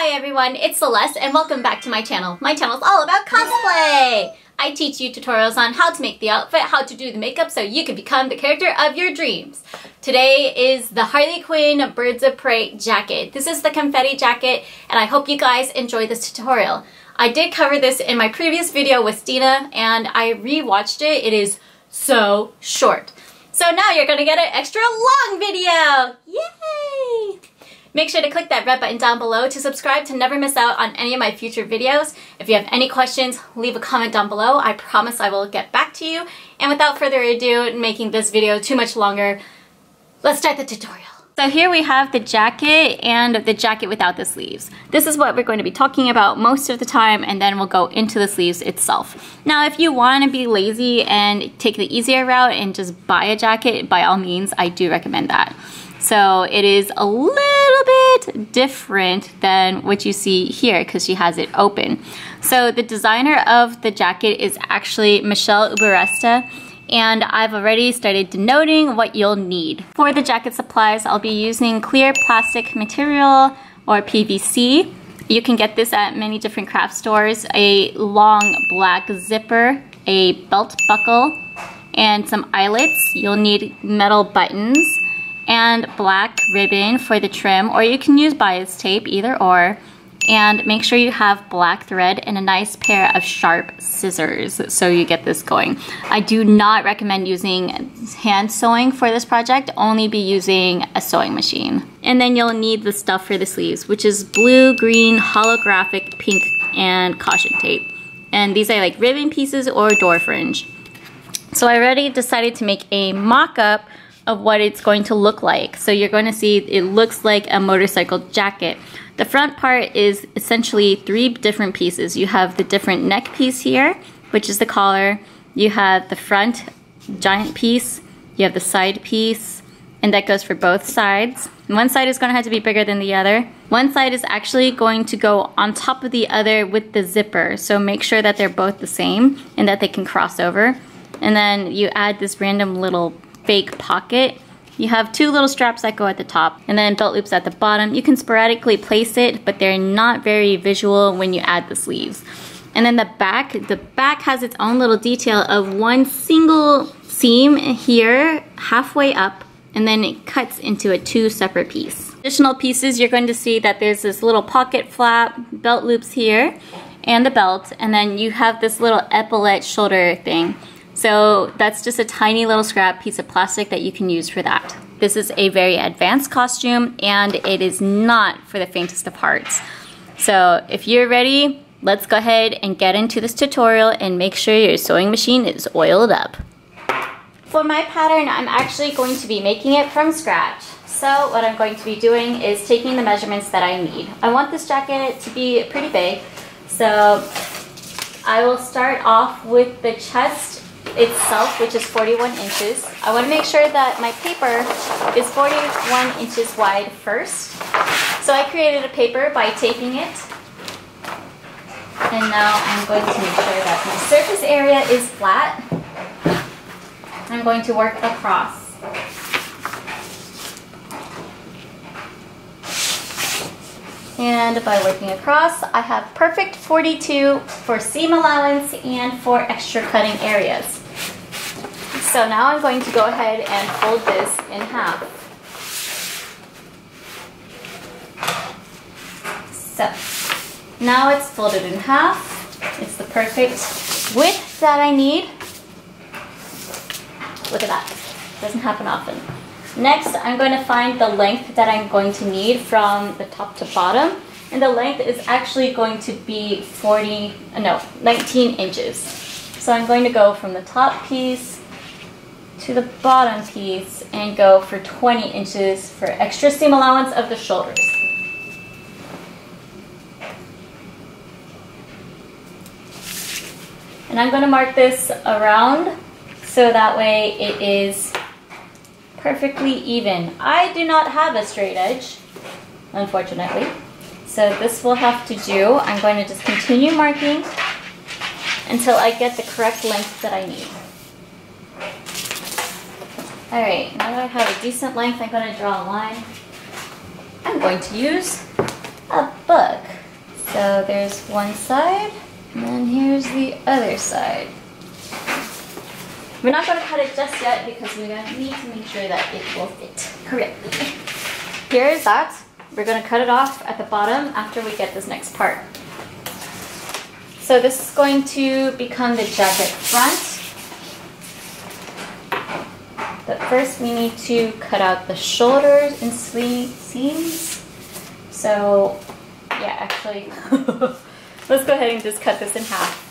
Hi everyone, it's Celeste and welcome back to my channel. My channel is all about cosplay! I teach you tutorials on how to make the outfit, how to do the makeup so you can become the character of your dreams. Today is the Harley Quinn Birds of Prey jacket. This is the confetti jacket and I hope you guys enjoy this tutorial. I did cover this in my previous video with Stina and I rewatched it. It is so short. So now you're gonna get an extra long video! Yay! Make sure to click that red button down below to subscribe to never miss out on any of my future videos. If you have any questions, leave a comment down below. I promise I will get back to you. And without further ado, making this video too much longer, let's start the tutorial. So here we have the jacket and the jacket without the sleeves. This is what we're going to be talking about most of the time, and then we'll go into the sleeves itself. Now, if you want to be lazy and take the easier route and just buy a jacket, by all means, I do recommend that. So it is a little bit different than what you see here because she has it open. So the designer of the jacket is actually Michelle Uberesta, and I've already started denoting what you'll need. For the jacket supplies, I'll be using clear plastic material or PVC. You can get this at many different craft stores. A long black zipper, a belt buckle, and some eyelets. You'll need metal buttons and black ribbon for the trim, or you can use bias tape, either or. And make sure you have black thread and a nice pair of sharp scissors so you get this going. I do not recommend using hand sewing for this project, only be using a sewing machine. And then you'll need the stuff for the sleeves, which is blue, green, holographic, pink, and caution tape. And these are like ribbon pieces or door fringe. So I already decided to make a mock-up of what it's going to look like. So you're going to see it looks like a motorcycle jacket. The front part is essentially 3 different pieces. You have the different neck piece here, which is the collar. You have the front giant piece. You have the side piece, and that goes for both sides. One side is going to have to be bigger than the other. One side is actually going to go on top of the other with the zipper. So make sure that they're both the same and that they can cross over. And then you add this random little fake pocket. You have 2 little straps that go at the top and then belt loops at the bottom. You can sporadically place it, but they're not very visual when you add the sleeves. And then the back has its own little detail of one single seam here halfway up, and then it cuts into a 2 separate piece. Additional pieces, you're going to see that there's this little pocket flap, belt loops here, and the belt, and then you have this little epaulette shoulder thing. So that's just a tiny little scrap piece of plastic that you can use for that. This is a very advanced costume and it is not for the faintest of hearts. So if you're ready, let's go ahead and get into this tutorial and make sure your sewing machine is oiled up. For my pattern, I'm actually going to be making it from scratch. So what I'm going to be doing is taking the measurements that I need. I want this jacket to be pretty big, so I will start off with the chest itself, which is 41 inches. I want to make sure that my paper is 41 inches wide first. So I created a paper by taping it. And now I'm going to make sure that my surface area is flat. I'm going to work across. And by working across, I have perfect 42 for seam allowance and for extra cutting areas. So now I'm going to go ahead and fold this in half. So now it's folded in half. It's the perfect width that I need. Look at that. Doesn't happen often. Next, I'm going to find the length that I'm going to need from the top to bottom. And the length is actually going to be 19 inches. So I'm going to go from the top piece to the bottom piece and go for 20 inches for extra seam allowance of the shoulders. And I'm going to mark this around so that way it is perfectly even. I do not have a straight edge, unfortunately. So this will have to do. I'm going to just continue marking until I get the correct length that I need. Alright, now that I have a decent length, I'm going to draw a line. I'm going to use a book. there's one side, and then here's the other side. We're not going to cut it just yet because we need to make sure that it will fit correctly. Here's that. We're going to cut it off at the bottom after we get this next part. So this is going to become the jacket front. But first we need to cut out the shoulders and sleeve seams. So yeah, actually, let's go ahead and just cut this in half.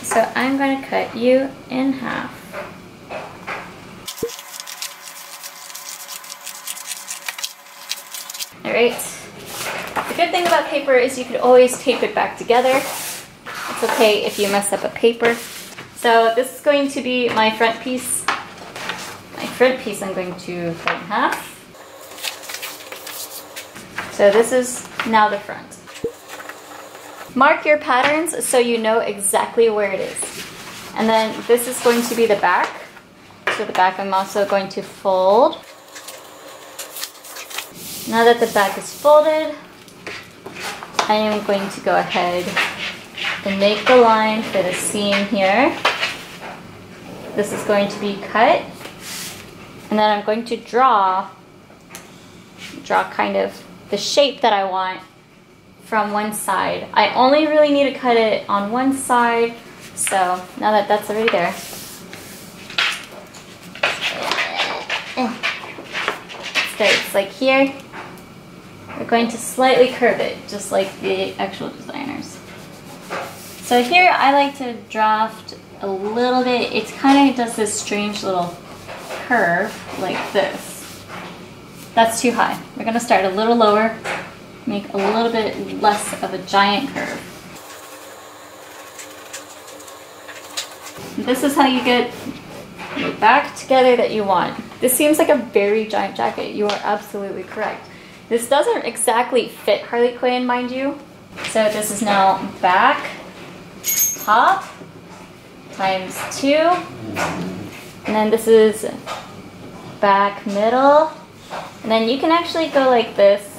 So I'm going to cut you in half. Alright. The good thing about paper is you could always tape it back together. It's okay if you mess up a paper. So this is going to be my front piece. My front piece I'm going to cut in half. So this is now the front. Mark your patterns so you know exactly where it is. And then this is going to be the back. So the back I'm also going to fold. Now that the back is folded, I am going to go ahead and make the line for the seam here. This is going to be cut. And then I'm going to draw kind of the shape that I want from one side. I only really need to cut it on one side. So now that that's already there. Starts like here. We're going to slightly curve it, just like the actual designers. So here I like to draft a little bit. It kind of does this strange little curve like this. That's too high. We're going to start a little lower, make a little bit less of a giant curve. This is how you get the back together that you want. This seems like a very giant jacket. You are absolutely correct. This doesn't exactly fit Harley Quinn, mind you. So this is now back, top, times 2. And then this is back, middle. And then you can actually go like this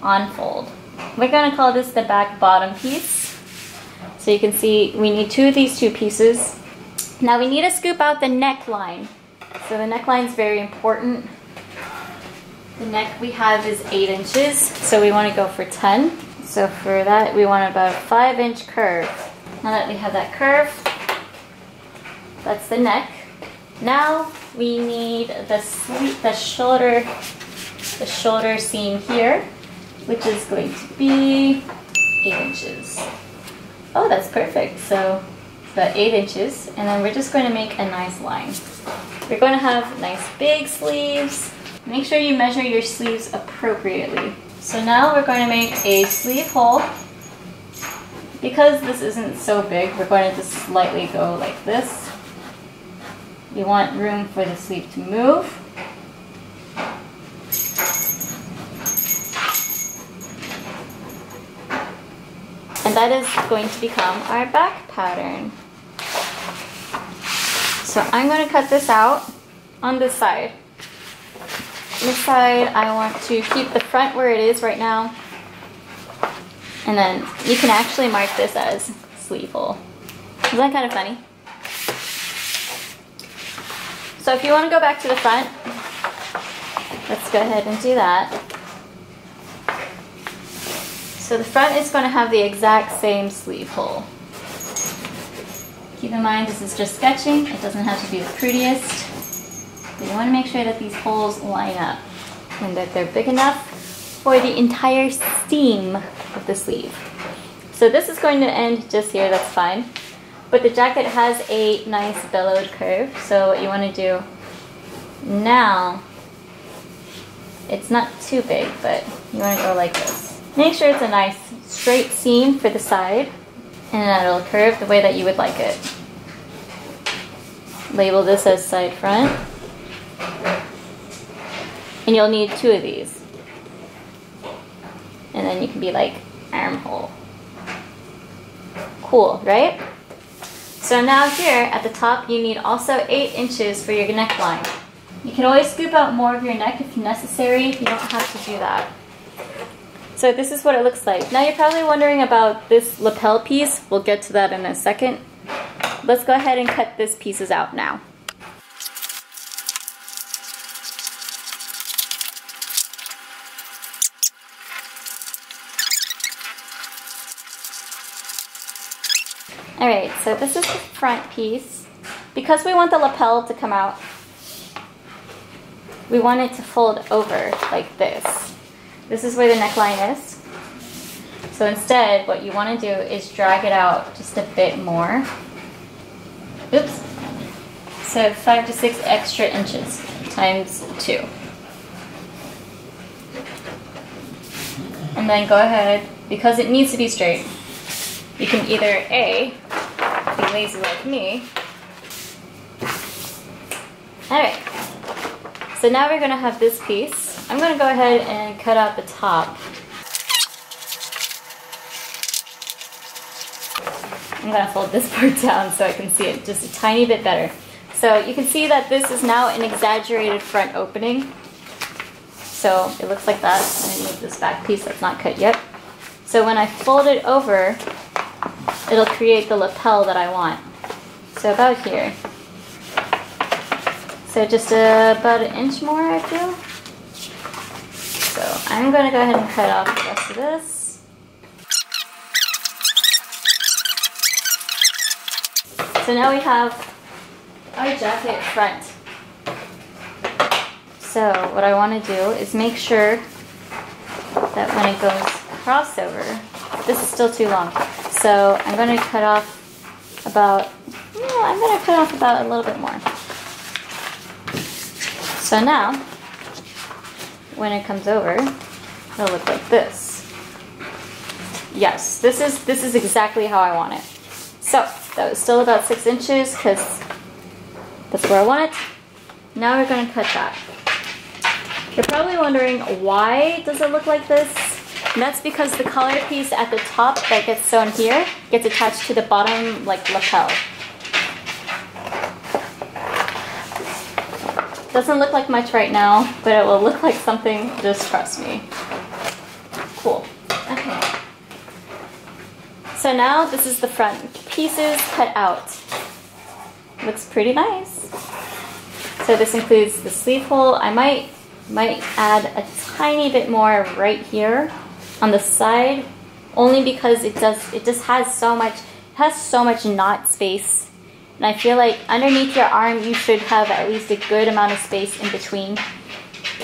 on fold. We're going to call this the back bottom piece. So you can see we need 2 of these 2 pieces. Now we need to scoop out the neckline. So the neckline is very important. The neck we have is 8 inches, so we want to go for 10. So for that, we want about a 5-inch curve. Now that we have that curve, that's the neck. Now we need the shoulder seam here, which is going to be 8 inches. Oh, that's perfect. So about 8 inches, and then we're just going to make a nice line. We're going to have nice big sleeves. Make sure you measure your sleeves appropriately. So now we're going to make a sleeve hole. Because this isn't so big, we're going to just slightly go like this. You want room for the sleeve to move. And that is going to become our back pattern. So I'm going to cut this out on this side. This side, I want to keep the front where it is right now. And then you can actually mark this as sleeve hole. Isn't that kind of funny? So if you want to go back to the front, let's go ahead and do that. So the front is going to have the exact same sleeve hole. Keep in mind this is just sketching. It doesn't have to be the prettiest. But you want to make sure that these holes line up and that they're big enough for the entire seam of the sleeve. So this is going to end just here, that's fine. But the jacket has a nice bellowed curve, so what you want to do now, it's not too big, but you want to go like this. Make sure it's a nice straight seam for the side, and that'll curve the way that you would like it. Label this as side front. And you'll need 2 of these. And then you can be like armhole. Cool, right? So now here at the top you need also 8 inches for your neckline. You can always scoop out more of your neck if necessary. You don't have to do that. So this is what it looks like. Now you're probably wondering about this lapel piece. We'll get to that in a second. Let's go ahead and cut these pieces out now. Alright, so this is the front piece. Because we want the lapel to come out, we want it to fold over like this. This is where the neckline is. So instead, what you want to do is drag it out just a bit more. Oops. So 5 to 6 extra inches times 2. And then go ahead, because it needs to be straight, you can either A, be lazy like me. Alright. So now we're going to have this piece. I'm going to go ahead and cut out the top. I'm going to fold this part down so I can see it just a tiny bit better. So you can see that this is now an exaggerated front opening. So it looks like that. I'm going to move this back piece that's not cut yet. So when I fold it over, it'll create the lapel that I want. So about here. So just about an inch more, I feel. So I'm going to go ahead and cut off the rest of this. So now we have our jacket front. So what I want to do is make sure that when it goes crossover, this is still too long. So I'm going to cut off about, I'm going to cut off about a little bit more. So now, when it comes over, it'll look like this. Yes, this is exactly how I want it. So that was still about 6 inches because that's where I want it. Now we're going to cut that. You're probably wondering, why does it look like this? And that's because the collar piece at the top that gets sewn here gets attached to the bottom like lapel. Doesn't look like much right now, but it will look like something, just trust me. Cool. Okay. So now this is the front pieces cut out. Looks pretty nice. So this includes the sleeve hole. I might add a tiny bit more right here on the side, only because it just has so much knot space. And I feel like underneath your arm you should have at least a good amount of space in between.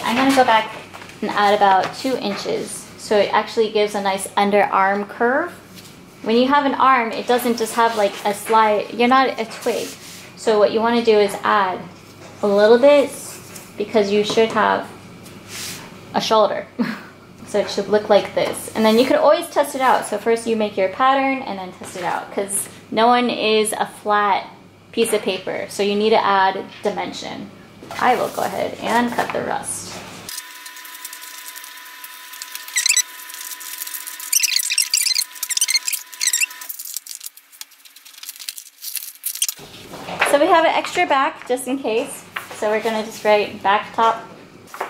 I'm gonna go back and add about 2 inches so it actually gives a nice underarm curve. When you have an arm, it doesn't just have like a slide, you're not a twig. So what you want to do is add a little bit because you should have a shoulder. So it should look like this. And then you could always test it out. So first you make your pattern and then test it out, because no one is a flat piece of paper. So you need to add dimension. I will go ahead and cut the rest. So we have an extra back just in case. So we're gonna just write back top.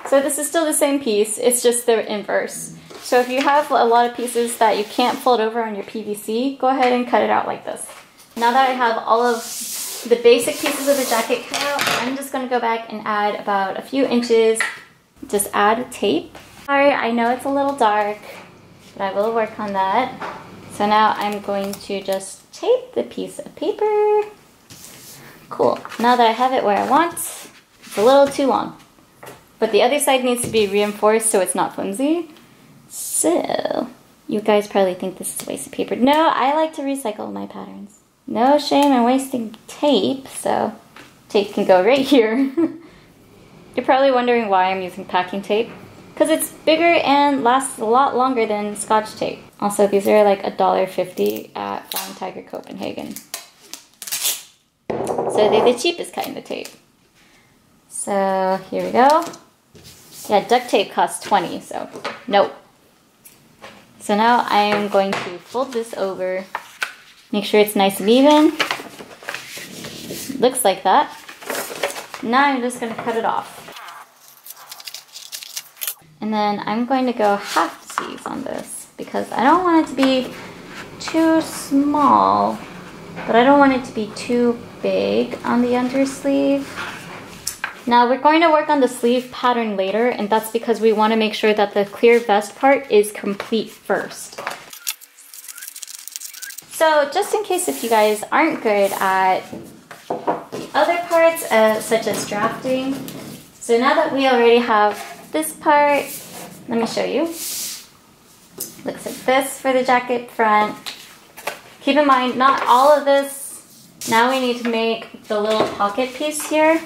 So this is still the same piece, it's just the inverse. So if you have a lot of pieces that you can't fold over on your PVC, go ahead and cut it out like this. Now that I have all of the basic pieces of the jacket cut out, I'm just gonna go back and add about a few inches. Just add tape. Sorry, I know it's a little dark, but I will work on that. So now I'm going to just tape the piece of paper. Cool. Now that I have it where I want, it's a little too long. But the other side needs to be reinforced so it's not flimsy. So, you guys probably think this is a waste of paper. No, I like to recycle my patterns. No shame in wasting tape, so tape can go right here. You're probably wondering why I'm using packing tape. Because it's bigger and lasts a lot longer than Scotch tape. Also, these are like $1.50 at Flying Tiger Copenhagen. So they're the cheapest kind of tape. So here we go. Yeah, duct tape costs 20, so nope. So now I am going to fold this over. Make sure it's nice and even. Looks like that. Now I'm just going to cut it off. And then I'm going to go half sleeves on this because I don't want it to be too small, but I don't want it to be too big on the undersleeve. Now we're going to work on the sleeve pattern later, and that's because we want to make sure that the clear vest part is complete first. So just in case if you guys aren't good at other parts, such as drafting, so now that we already have this part, let me show you. Looks like this for the jacket front. Keep in mind, not all of this. Now we need to make the little pocket piece here.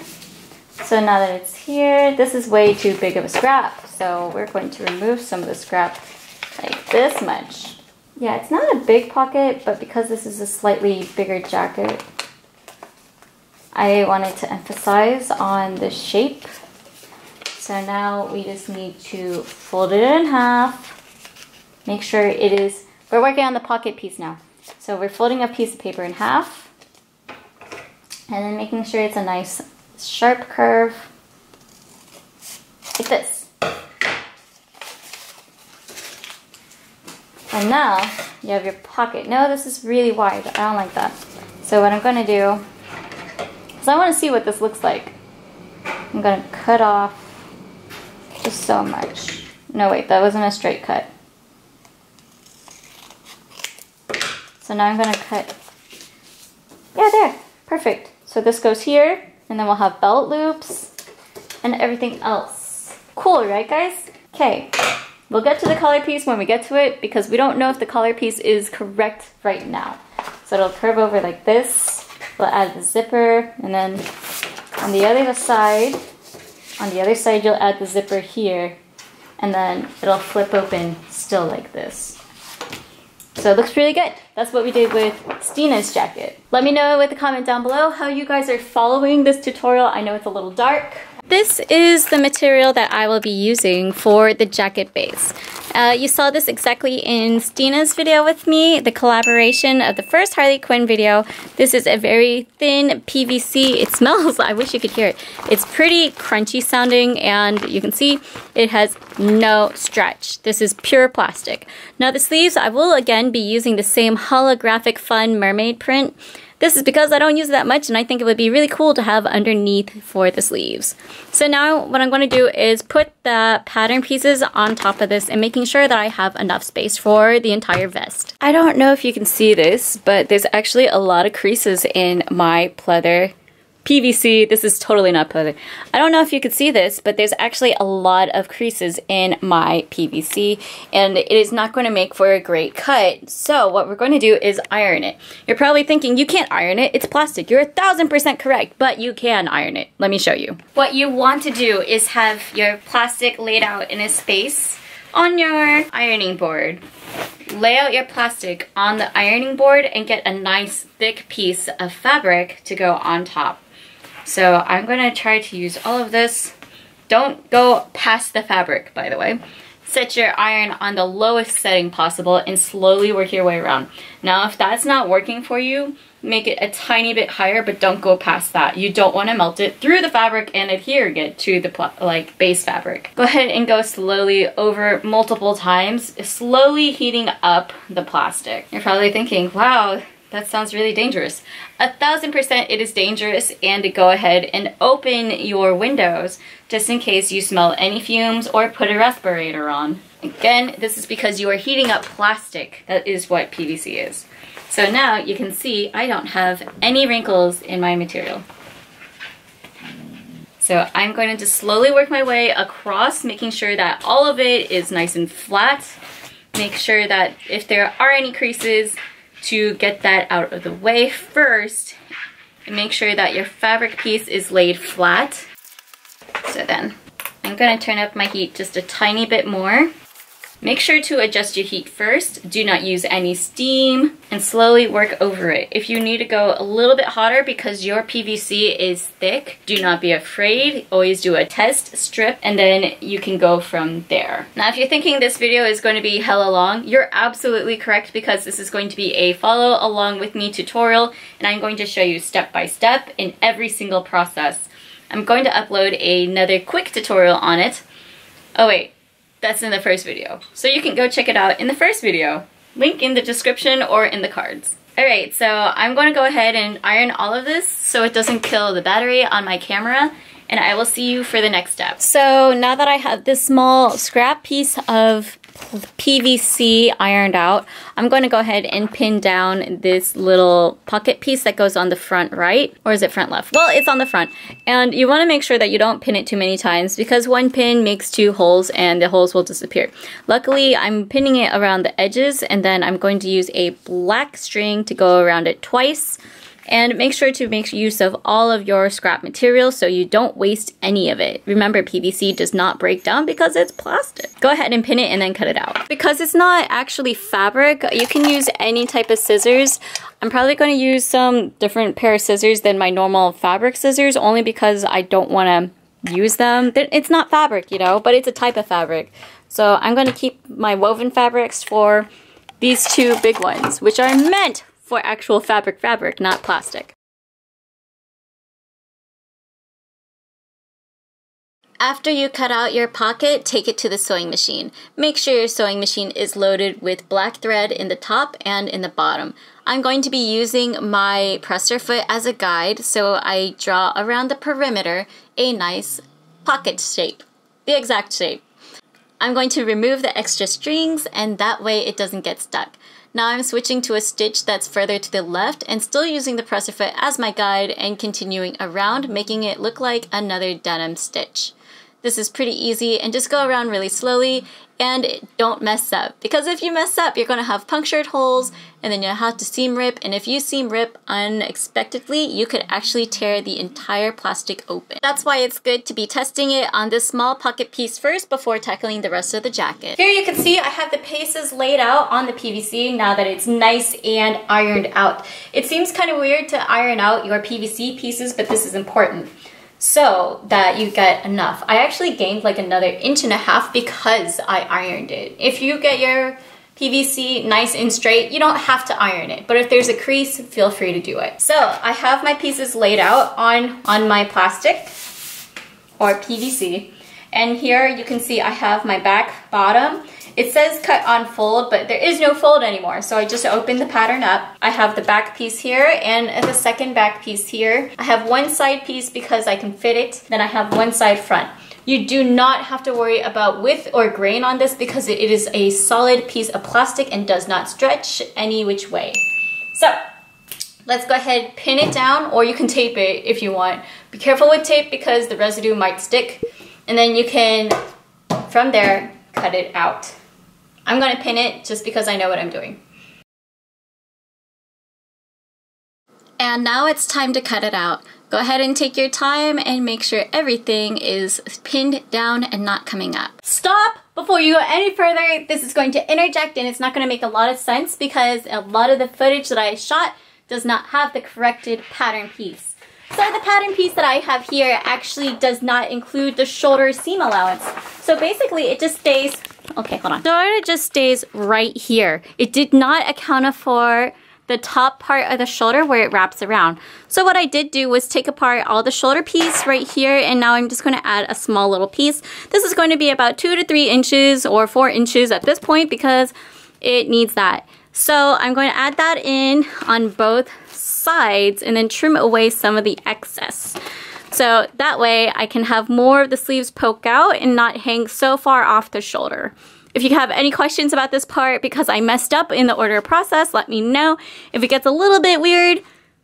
So now that it's here, this is way too big of a scrap. So we're going to remove some of the scrap like this much. Yeah, it's not a big pocket, but because this is a slightly bigger jacket, I wanted to emphasize on the shape. So now we just need to fold it in half. Make sure it is, we're working on the pocket piece now. So we're folding a piece of paper in half. And then making sure it's a nice sharp curve, like this. And now you have your pocket. No, this is really wide. I don't like that. So what I'm going to do, because I want to see what this looks like, I'm going to cut off just so much. No, wait, that wasn't a straight cut. So now I'm going to cut, yeah, there, perfect. So this goes here. And then we'll have belt loops and everything else. Cool, right guys? Okay, we'll get to the collar piece when we get to it because we don't know if the collar piece is correct right now. So it'll curve over like this. We'll add the zipper, and then on the other side you'll add the zipper here, and then it'll flip open still like this. So it looks really good. That's what we did with Stina's jacket. Let me know with a comment down below how you guys are following this tutorial. I know it's a little dark. This is the material that I will be using for the jacket base. You saw this exactly in Stina's video with me, the collaboration of the first Harley Quinn video. This is a very thin PVC. It smells, I wish you could hear it. It's pretty crunchy sounding, and you can see it has no stretch. This is pure plastic. Now the sleeves, I will again be using the same holographic fun mermaid print. This is because I don't use it that much, and I think it would be really cool to have underneath for the sleeves. So now what I'm going to do is put the pattern pieces on top of this and making sure that I have enough space for the entire vest. I don't know if you can see this, but there's actually a lot of creases in my pleather PVC. This is totally not pleather. I don't know if you could see this, but there's actually a lot of creases in my PVC, and it is not going to make for a great cut. So what we're going to do is iron it. You're probably thinking, you can't iron it, it's plastic. You're 1000% correct, but you can iron it. Let me show you. What you want to do is have your plastic laid out in a space on your ironing board. Lay out your plastic on the ironing board and get a nice thick piece of fabric to go on top. So I'm going to try to use all of this. Don't go past the fabric, by the way. Set your iron on the lowest setting possible and slowly work your way around. Now, if that's not working for you, make it a tiny bit higher, but don't go past that. You don't want to melt it through the fabric and adhere it to the base fabric. Go ahead and go slowly over multiple times, slowly heating up the plastic. You're probably thinking, wow, that sounds really dangerous. 1000% it is dangerous, and go ahead and open your windows just in case you smell any fumes or put a respirator on. Again, this is because you are heating up plastic. That is what PVC is. So now you can see I don't have any wrinkles in my material. So I'm going to just slowly work my way across, making sure that all of it is nice and flat. Make sure that if there are any creases, to get that out of the way first, and make sure that your fabric piece is laid flat. So then I'm going to turn up my heat just a tiny bit more. Make sure to adjust your heat first. Do not use any steam, and slowly work over it. If you need to go a little bit hotter because your PVC is thick, do not be afraid. Always do a test strip, and then you can go from there. Now, if you're thinking this video is going to be hella long, you're absolutely correct, because this is going to be a follow along with me tutorial, and I'm going to show you step by step in every single process. I'm going to upload another quick tutorial on it. Oh wait. that's in the first video. So you can go check it out in the first video. Link in the description or in the cards. Alright, so I'm going to go ahead and iron all of this so it doesn't kill the battery on my camera, and I will see you for the next step. So now that I have this small scrap piece of PVC ironed out, I'm going to go ahead and pin down this little pocket piece that goes on the front right, or is it front left? Well, it's on the front, and you want to make sure that you don't pin it too many times because one pin makes two holes and the holes will disappear. Luckily, I'm pinning it around the edges, and then I'm going to use a black string to go around it twice. And make sure to make use of all of your scrap material so you don't waste any of it. Remember, PVC does not break down because it's plastic. Go ahead and pin it and then cut it out. Because it's not actually fabric, you can use any type of scissors. I'm probably going to use some different pair of scissors than my normal fabric scissors, only because I don't want to use them. It's not fabric, you know, but it's a type of fabric. So I'm going to keep my woven fabrics for these two big ones, which are meant for actual fabric, not plastic. After you cut out your pocket, take it to the sewing machine. Make sure your sewing machine is loaded with black thread in the top and in the bottom. I'm going to be using my presser foot as a guide, so I draw around the perimeter a nice pocket shape, the exact shape. I'm going to remove the extra strings, and that way it doesn't get stuck. Now I'm switching to a stitch that's further to the left and still using the presser foot as my guide and continuing around, making it look like another denim stitch. This is pretty easy, and just go around really slowly and don't mess up, because if you mess up you're going to have punctured holes and then you'll have to seam rip, and if you seam rip unexpectedly you could actually tear the entire plastic open. That's why it's good to be testing it on this small pocket piece first before tackling the rest of the jacket. Here you can see I have the pieces laid out on the PVC now that it's nice and ironed out. It seems kind of weird to iron out your PVC pieces, but this is important so that you get enough. I actually gained like another 1.5 inches because I ironed it. If you get your PVC nice and straight, you don't have to iron it, but if there's a crease, feel free to do it. So I have my pieces laid out on my plastic or PVC, and here you can see I have my back bottom. It says cut on fold, but there is no fold anymore, so I just open the pattern up. I have the back piece here and the second back piece here. I have one side piece because I can fit it, then I have one side front. You do not have to worry about width or grain on this because it is a solid piece of plastic and does not stretch any which way. So let's go ahead, pin it down, or you can tape it if you want. Be careful with tape because the residue might stick, and then you can, from there, cut it out. I'm going to pin it just because I know what I'm doing. And now it's time to cut it out. Go ahead and take your time and make sure everything is pinned down and not coming up. Stop before you go any further. This is going to interject and it's not going to make a lot of sense because a lot of the footage that I shot does not have the corrected pattern piece. So the pattern piece that I have here actually does not include the shoulder seam allowance. So basically it just stays, okay, hold on. So it just stays right here. It did not account for the top part of the shoulder where it wraps around. So what I did do was take apart all the shoulder piece right here, and now I'm just going to add a small little piece. This is going to be about 2 to 3 inches or 4 inches at this point because it needs that. So I'm going to add that in on both sides and then trim away some of the excess. So that way I can have more of the sleeves poke out and not hang so far off the shoulder. If you have any questions about this part because I messed up in the order process, let me know. If it gets a little bit weird,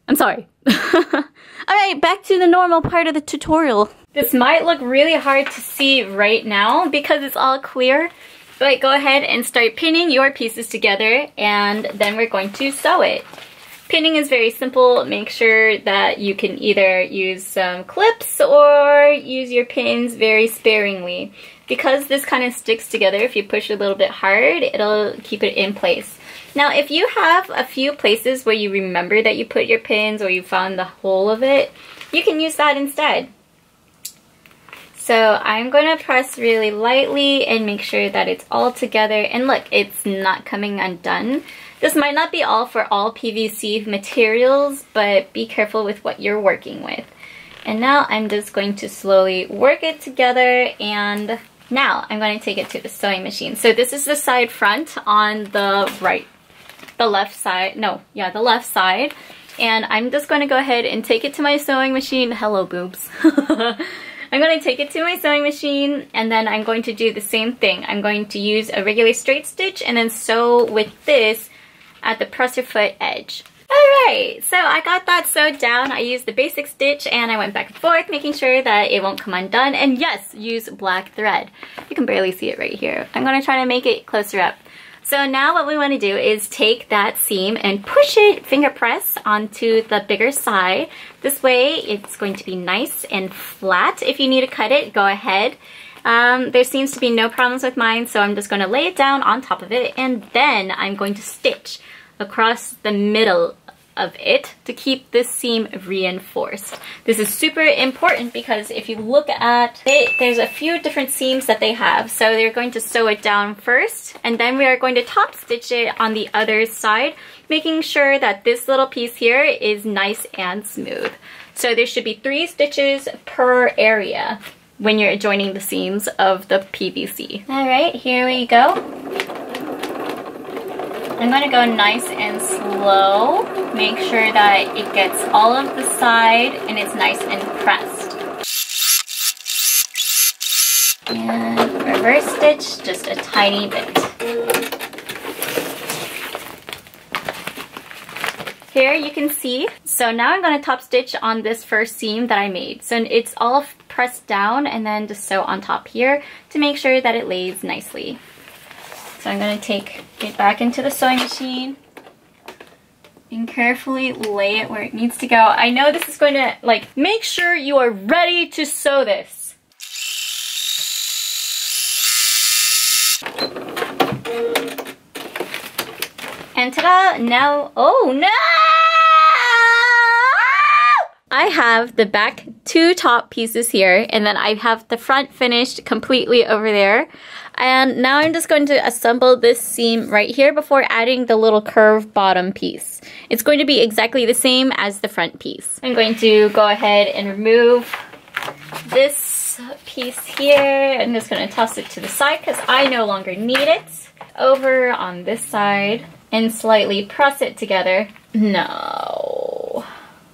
I'm sorry. Alright, back to the normal part of the tutorial. This might look really hard to see right now because it's all clear, but go ahead and start pinning your pieces together and then we're going to sew it. Pinning is very simple. Make sure that you can either use some clips or use your pins very sparingly. Because this kind of sticks together, if you push a little bit hard, it'll keep it in place. Now, if you have a few places where you remember that you put your pins or you found the hole of it, you can use that instead. So I'm going to press really lightly and make sure that it's all together. And look, it's not coming undone. This might not be all for all PVC materials, but be careful with what you're working with. And now I'm just going to slowly work it together and Now I'm going to take it to the sewing machine. So this is the side front on the right, the left side, no, yeah, the left side. And I'm just going to go ahead and take it to my sewing machine. Hello, boobs. I'm going to take it to my sewing machine, and then I'm going to do the same thing. I'm going to use a regular straight stitch and then sew with this at the presser foot edge. Alright, so I got that sewed down. I used the basic stitch and I went back and forth, making sure that it won't come undone. And yes, use black thread. You can barely see it right here. I'm going to try to make it closer up. So now what we want to do is take that seam and push it, finger press, onto the bigger side. This way it's going to be nice and flat. If you need to cut it, go ahead. There seems to be no problems with mine, so I'm just going to lay it down on top of it, and then I'm going to stitch across the middle of it to keep this seam reinforced. This is super important because if you look at it, there's a few different seams that they have. So they're going to sew it down first, and then we are going to top stitch it on the other side, making sure that this little piece here is nice and smooth. So there should be 3 stitches per area when you're joining the seams of the PVC. All right, here we go. I'm going to go nice and slow. Make sure that it gets all of the side and it's nice and pressed. And reverse stitch just a tiny bit. Here you can see. So now I'm going to top stitch on this first seam that I made. So it's all pressed down and then just sew on top here to make sure that it lays nicely. So I'm going to take it back into the sewing machine and carefully lay it where it needs to go. I know this is going to, like, make sure you are ready to sew this. And ta-da! Now, oh no! I have the back 2 top pieces here, and then I have the front finished completely over there. And now I'm just going to assemble this seam right here before adding the little curved bottom piece. It's going to be exactly the same as the front piece. I'm going to go ahead and remove this piece here. I'm just going to toss it to the side because I no longer need it. Over on this side and slightly press it together. No.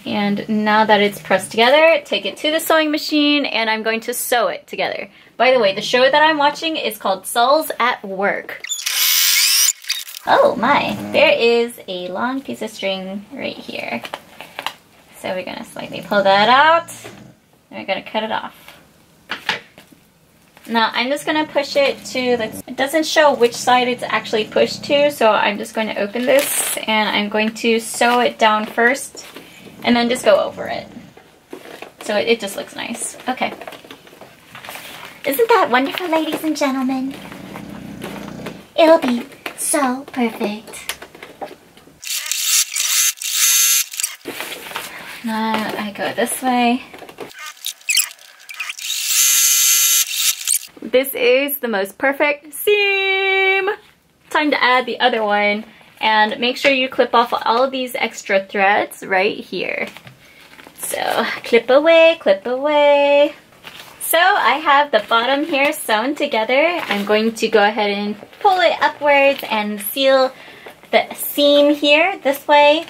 And now that it's pressed together, take it to the sewing machine and I'm going to sew it together. By the way, the show that I'm watching is called Celeste at Work. Oh my, there is a long piece of string right here. So we're gonna slightly pull that out and we're gonna cut it off. Now I'm just gonna push it to, it doesn't show which side it's actually pushed to, so I'm just going to open this and I'm going to sew it down first and then just go over it. So it just looks nice. Okay. Isn't that wonderful, ladies and gentlemen? It'll be so perfect. Now I go this way. This is the most perfect seam! Time to add the other one. And make sure you clip off all of these extra threads right here. So clip away, clip away. So I have the bottom here sewn together. I'm going to go ahead and pull it upwards and seal the seam here this way.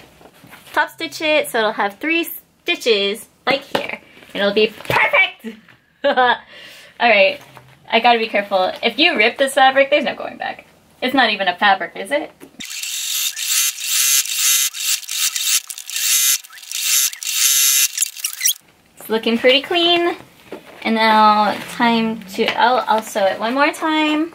Top stitch it so it'll have 3 stitches like here. And it'll be perfect! Alright, I gotta be careful. If you rip this fabric, there's no going back. It's not even a fabric, is it? It's looking pretty clean. And now time to, I'll sew it one more time.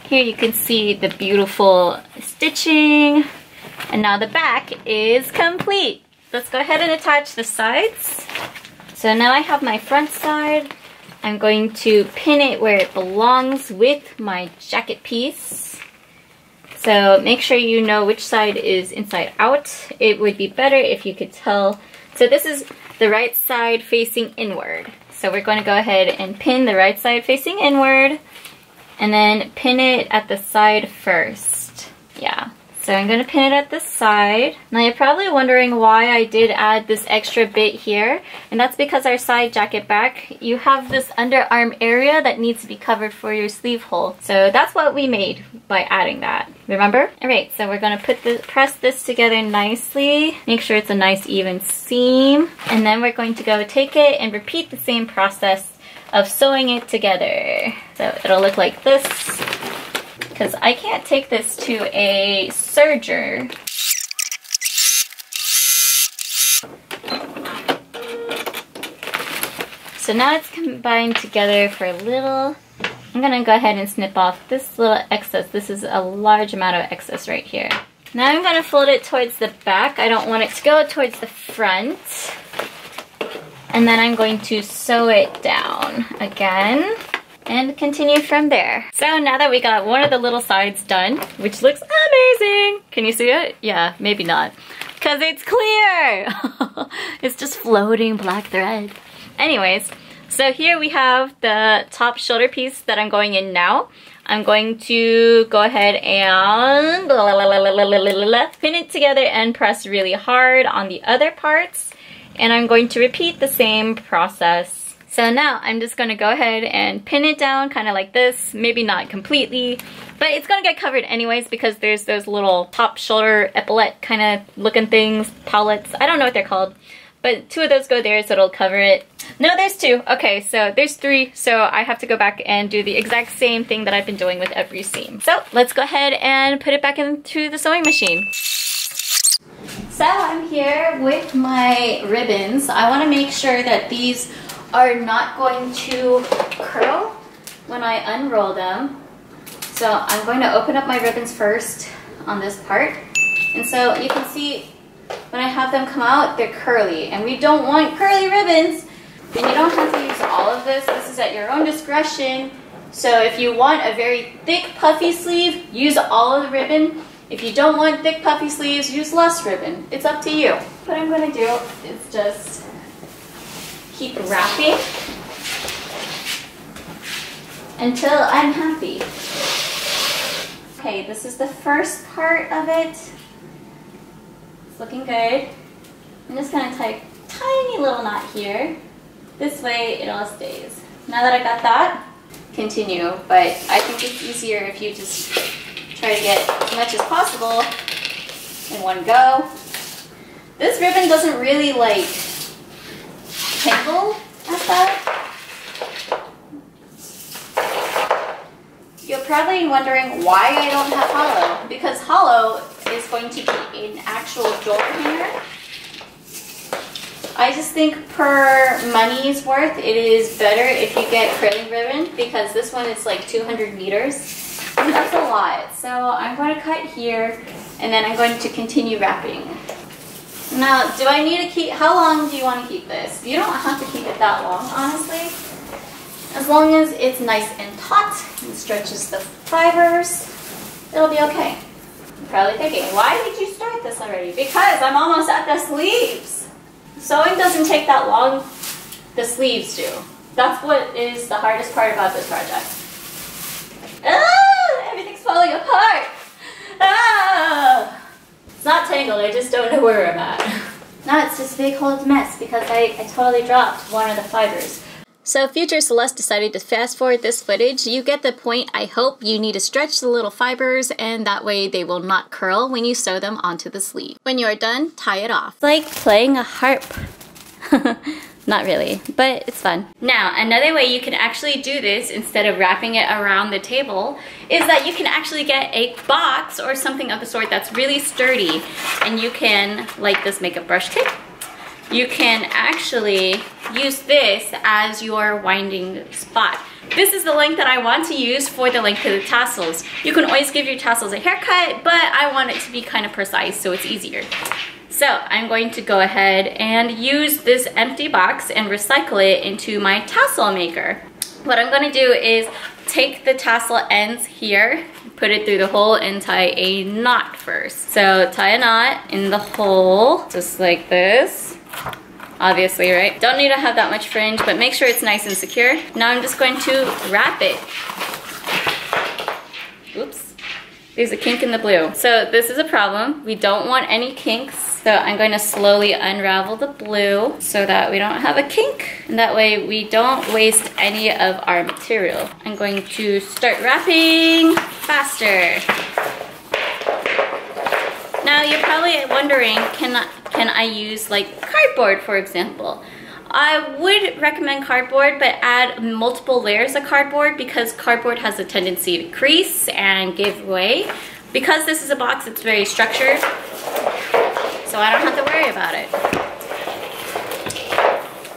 Here you can see the beautiful stitching. And now the back is complete. Let's go ahead and attach the sides. So now I have my front side. I'm going to pin it where it belongs with my jacket piece. So make sure you know which side is inside out. It would be better if you could tell. So this is the right side facing inward. So we're going to go ahead and pin the right side facing inward and then pin it at the side first. Yeah. So I'm going to pin it at the side. Now you're probably wondering why I did add this extra bit here, and that's because our side jacket back, you have this underarm area that needs to be covered for your sleeve hole. So that's what we made by adding that. Remember? Alright, so we're going to press this together nicely. Make sure it's a nice even seam. And then we're going to go take it and repeat the same process of sewing it together. So it'll look like this, because I can't take this to a serger. So now it's combined together for a little. I'm gonna go ahead and snip off this little excess. This is a large amount of excess right here. Now I'm gonna fold it towards the back. I don't want it to go towards the front. And then I'm going to sew it down again and continue from there. So now that we got one of the little sides done, which looks amazing. Can you see it? Yeah, maybe not, because it's clear. It's just floating black thread. Anyways, so here we have the top shoulder piece that I'm going in now. I'm going to go ahead and pin it together and press really hard on the other parts. And I'm going to repeat the same process. So now I'm just going to go ahead and pin it down kind of like this. Maybe not completely, but it's going to get covered anyways because there's those little top shoulder epaulette kind of looking things, palettes. I don't know what they're called, but 2 of those go there, so it'll cover it. No, there's 2. Okay, so there's 3, so I have to go back and do the exact same thing that I've been doing with every seam. So let's go ahead and put it back into the sewing machine. So I'm here with my ribbons. I want to make sure that these are not going to curl when I unroll them. So I'm going to open up my ribbons first on this part. And so you can see when I have them come out, they're curly. And we don't want curly ribbons. And you don't have to use all of this. This is at your own discretion. So if you want a very thick puffy sleeve, use all of the ribbon. If you don't want thick puffy sleeves, use less ribbon. It's up to you. What I'm going to do is just keep wrapping until I'm happy. Okay, this is the first part of it. It's looking good. I'm just going to tie a tiny little knot here. This way it all stays. Now that I got that, continue. But I think it's easier if you just try to get as much as possible in one go. This ribbon doesn't really like tangle at that. You're probably wondering why I don't have hollow, because hollow is going to be an actual door hanger. I just think per money's worth, it is better if you get curling ribbon, because this one is like 200 meters. And that's a lot. So I'm going to cut here, and then I'm going to continue wrapping. Now, do I need to keep, how long do you want to keep this? You don't have to keep it that long, honestly. As long as it's nice and taut and stretches the fibers, it'll be okay. You're probably thinking, why did you start this already? Because I'm almost at the sleeves. Sewing doesn't take that long, the sleeves do. That's what is the hardest part about this project. Ah, everything's falling apart. Ah. It's not tangled, I just don't know where I'm at. Now it's this big whole mess because I totally dropped one of the fibers. So future Celeste decided to fast forward this footage. You get the point, I hope. You need to stretch the little fibers, and that way they will not curl when you sew them onto the sleeve. When you are done, tie it off. It's like playing a harp. Not really, but it's fun. Now, another way you can actually do this instead of wrapping it around the table is that you can actually get a box or something of the sort that's really sturdy, and you can, like this makeup brush tip, you can actually use this as your winding spot. This is the length that I want to use for the length of the tassels. You can always give your tassels a haircut, but I want it to be kind of precise so it's easier. So I'm going to go ahead and use this empty box and recycle it into my tassel maker. What I'm going to do is take the tassel ends here, put it through the hole, and tie a knot first. So tie a knot in the hole, just like this. Obviously, right? Don't need to have that much fringe, but make sure it's nice and secure. Now I'm just going to wrap it. Oops. There's a kink in the blue. So this is a problem. We don't want any kinks. So I'm going to slowly unravel the blue so that we don't have a kink. And that way we don't waste any of our material. I'm going to start wrapping faster. Now you're probably wondering, can I use like cardboard, for example? I would recommend cardboard, but add multiple layers of cardboard because cardboard has a tendency to crease and give way. Because this is a box, it's very structured, so I don't have to worry about it.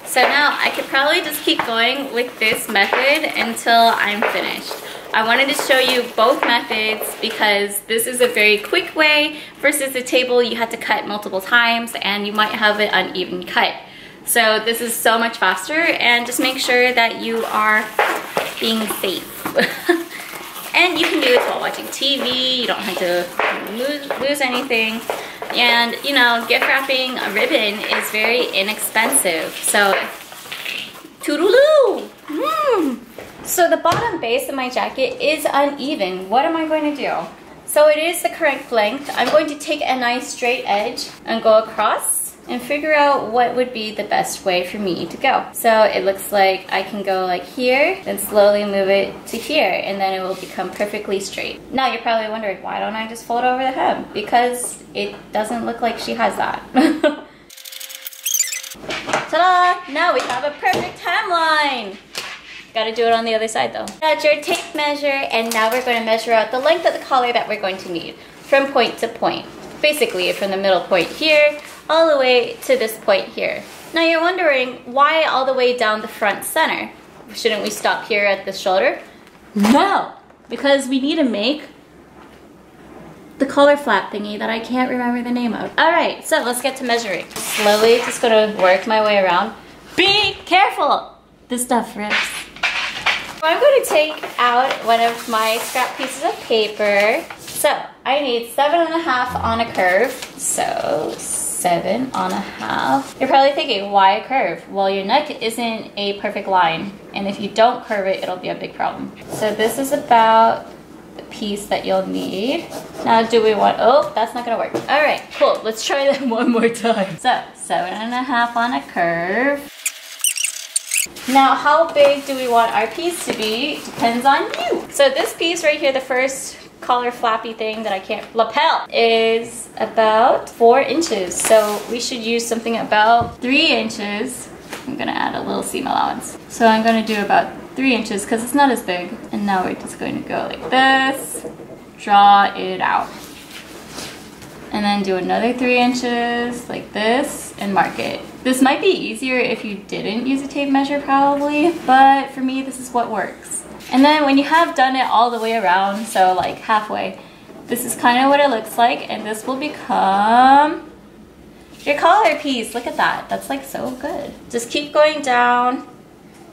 So now I could probably just keep going with this method until I'm finished. I wanted to show you both methods because this is a very quick way versus the table you had to cut multiple times and you might have an uneven cut. So this is so much faster, and just make sure that you are being safe. And you can do this while watching TV, you don't have to lose anything. And you know, gift wrapping a ribbon is very inexpensive, so toodaloo! So the bottom base of my jacket is uneven. What am I going to do? So it is the correct length. I'm going to take a nice straight edge and go across and figure out what would be the best way for me to go. So it looks like I can go like here, then slowly move it to here, and then it will become perfectly straight. Now you're probably wondering, why don't I just fold over the hem? Because it doesn't look like she has that. Ta-da! Now we have a perfect hemline! Gotta do it on the other side though. That's your tape measure, and now we're going to measure out the length of the collar that we're going to need from point to point. Basically from the middle point here all the way to this point here. Now you're wondering, why all the way down the front center? Shouldn't we stop here at the shoulder? No! Because we need to make the collar flap thingy that I can't remember the name of. Alright, so let's get to measuring. Slowly just gonna work my way around. Be careful! This stuff rips. I'm going to take out one of my scrap pieces of paper. So I need 7.5 on a curve. So 7.5. You're probably thinking, why a curve? Well, your neck isn't a perfect line, and if you don't curve it, it'll be a big problem. So this is about the piece that you'll need. Now do we want, oh, that's not gonna work. All right, cool, let's try that one more time. So 7.5 on a curve. Now how big do we want our piece to be? Depends on you. So this piece right here, the first collar flappy thing that I can't, lapel, is about 4 inches. So we should use something about 3 inches. I'm gonna add a little seam allowance. So I'm gonna do about 3 inches because it's not as big. And now we're just going to go like this, draw it out. And then do another 3 inches like this and mark it. This might be easier if you didn't use a tape measure probably, but for me this is what works. And then when you have done it all the way around, so like halfway, this is kind of what it looks like, and this will become your collar piece. Look at that, that's like so good. Just keep going down,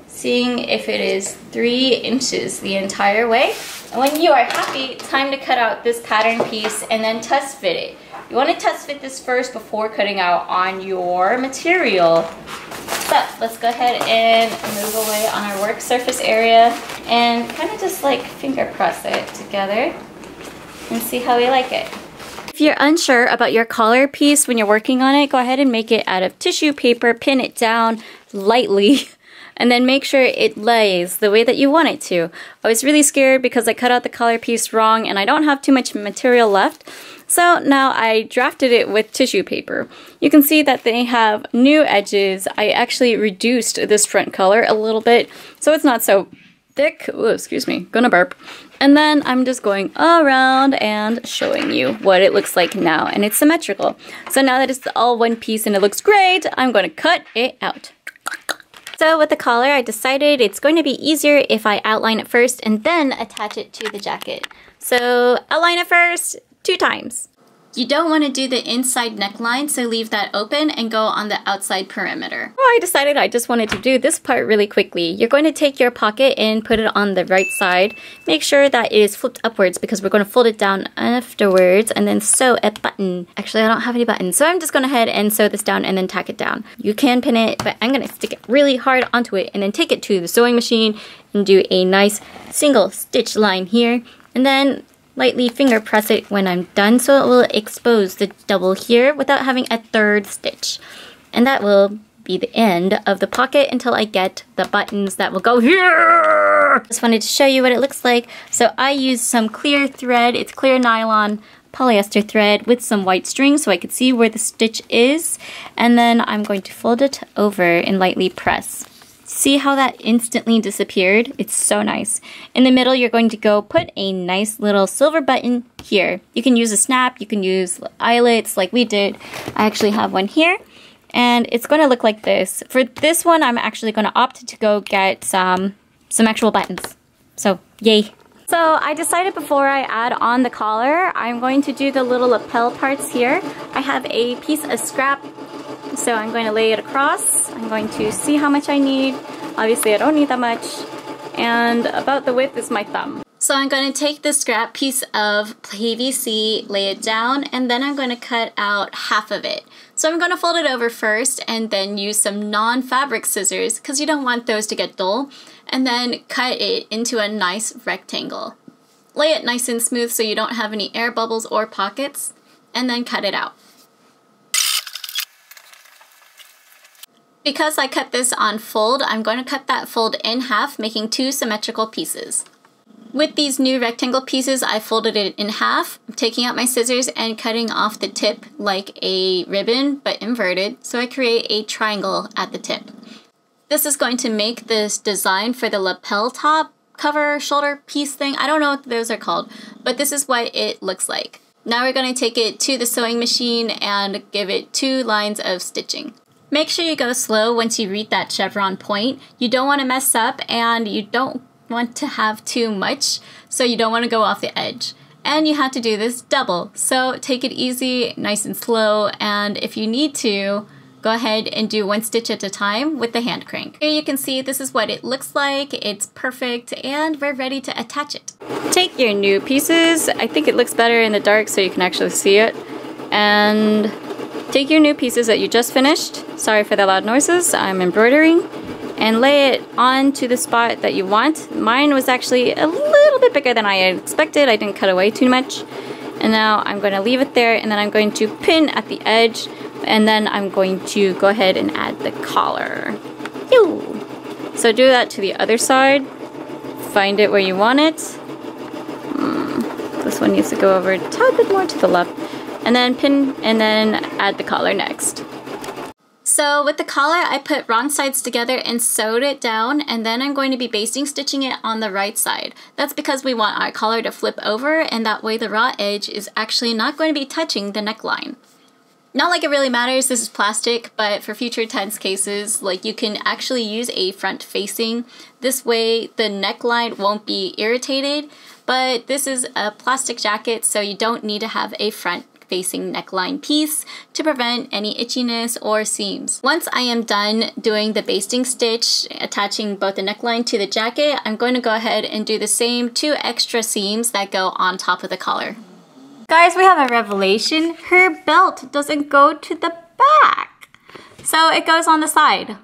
seeing if it is 3 inches the entire way. And when you are happy, time to cut out this pattern piece and then test fit it. You want to test fit this first before cutting out on your material. So let's go ahead and move away on our work surface area and kind of just like finger press it together and see how we like it. If you're unsure about your collar piece when you're working on it, go ahead and make it out of tissue paper, pin it down lightly, and then make sure it lays the way that you want it to. I was really scared because I cut out the collar piece wrong and I don't have too much material left. So now I drafted it with tissue paper. You can see that they have new edges. I actually reduced this front color a little bit so it's not so thick. Ooh, excuse me, gonna burp. And then I'm just going around and showing you what it looks like now, and it's symmetrical. So now that it's all one piece and it looks great, I'm going to cut it out. So with the collar, I decided it's going to be easier if I outline it first and then attach it to the jacket. So outline it first, 2 times. You don't want to do the inside neckline, so leave that open and go on the outside perimeter. Oh, I decided I just wanted to do this part really quickly. You're going to take your pocket and put it on the right side. Make sure that it is flipped upwards because we're going to fold it down afterwards and then sew a button. Actually, I don't have any buttons, so I'm just going to head and sew this down and then tack it down. You can pin it, but I'm going to stick it really hard onto it and then take it to the sewing machine and do a nice single stitch line here. And then lightly finger press it when I'm done so it will expose the double here without having a third stitch. And that will be the end of the pocket until I get the buttons that will go here. Just wanted to show you what it looks like. So I used some clear thread. It's clear nylon polyester thread with some white string so I could see where the stitch is. And then I'm going to fold it over and lightly press. See how that instantly disappeared? It's so nice. In the middle, you're going to go put a nice little silver button here. You can use a snap, you can use eyelets like we did. I actually have one here. And it's going to look like this. For this one, I'm actually going to opt to go get some actual buttons. So, yay. So I decided before I add on the collar, I'm going to do the little lapel parts here. I have a piece of scrap, so I'm going to lay it across. I'm going to see how much I need. Obviously I don't need that much. And about the width is my thumb. So I'm going to take this scrap piece of PVC, lay it down, and then I'm going to cut out half of it. So I'm going to fold it over first and then use some non-fabric scissors because you don't want those to get dull. And then cut it into a nice rectangle. Lay it nice and smooth so you don't have any air bubbles or pockets, and then cut it out. Because I cut this on fold, I'm going to cut that fold in half, making 2 symmetrical pieces. With these new rectangle pieces, I folded it in half, taking out my scissors and cutting off the tip like a ribbon, but inverted, so I create a triangle at the tip. This is going to make this design for the lapel top, cover, shoulder piece thing. I don't know what those are called, but this is what it looks like. Now we're going to take it to the sewing machine and give it 2 lines of stitching. Make sure you go slow once you reach that chevron point. You don't want to mess up and you don't want to have too much, so you don't want to go off the edge. And you have to do this double, so take it easy, nice and slow, and if you need to, go ahead and do 1 stitch at a time with the hand crank. Here you can see this is what it looks like. It's perfect and we're ready to attach it. Take your new pieces. I think it looks better in the dark so you can actually see it. And take your new pieces that you just finished. Sorry for the loud noises, I'm embroidering. And lay it onto the spot that you want. Mine was actually a little bit bigger than I had expected. I didn't cut away too much. And now I'm going to leave it there and then I'm going to pin at the edge. And then I'm going to go ahead and add the collar. Ew. So do that to the other side. Find it where you want it. This one needs to go over a tad bit more to the left. And then pin and then add the collar next. So with the collar, I put wrong sides together and sewed it down, and then I'm going to be basting stitching it on the right side. That's because we want our collar to flip over, and that way the raw edge is actually not going to be touching the neckline. Not like it really matters, this is plastic, but for future tense cases, like you can actually use a front facing. This way the neckline won't be irritated, but this is a plastic jacket, so you don't need to have a front facing neckline piece to prevent any itchiness or seams. Once I am done doing the basting stitch, attaching both the neckline to the jacket, I'm going to go ahead and do the same 2 extra seams that go on top of the collar. Guys, we have a revelation. Her belt doesn't go to the back, so it goes on the side.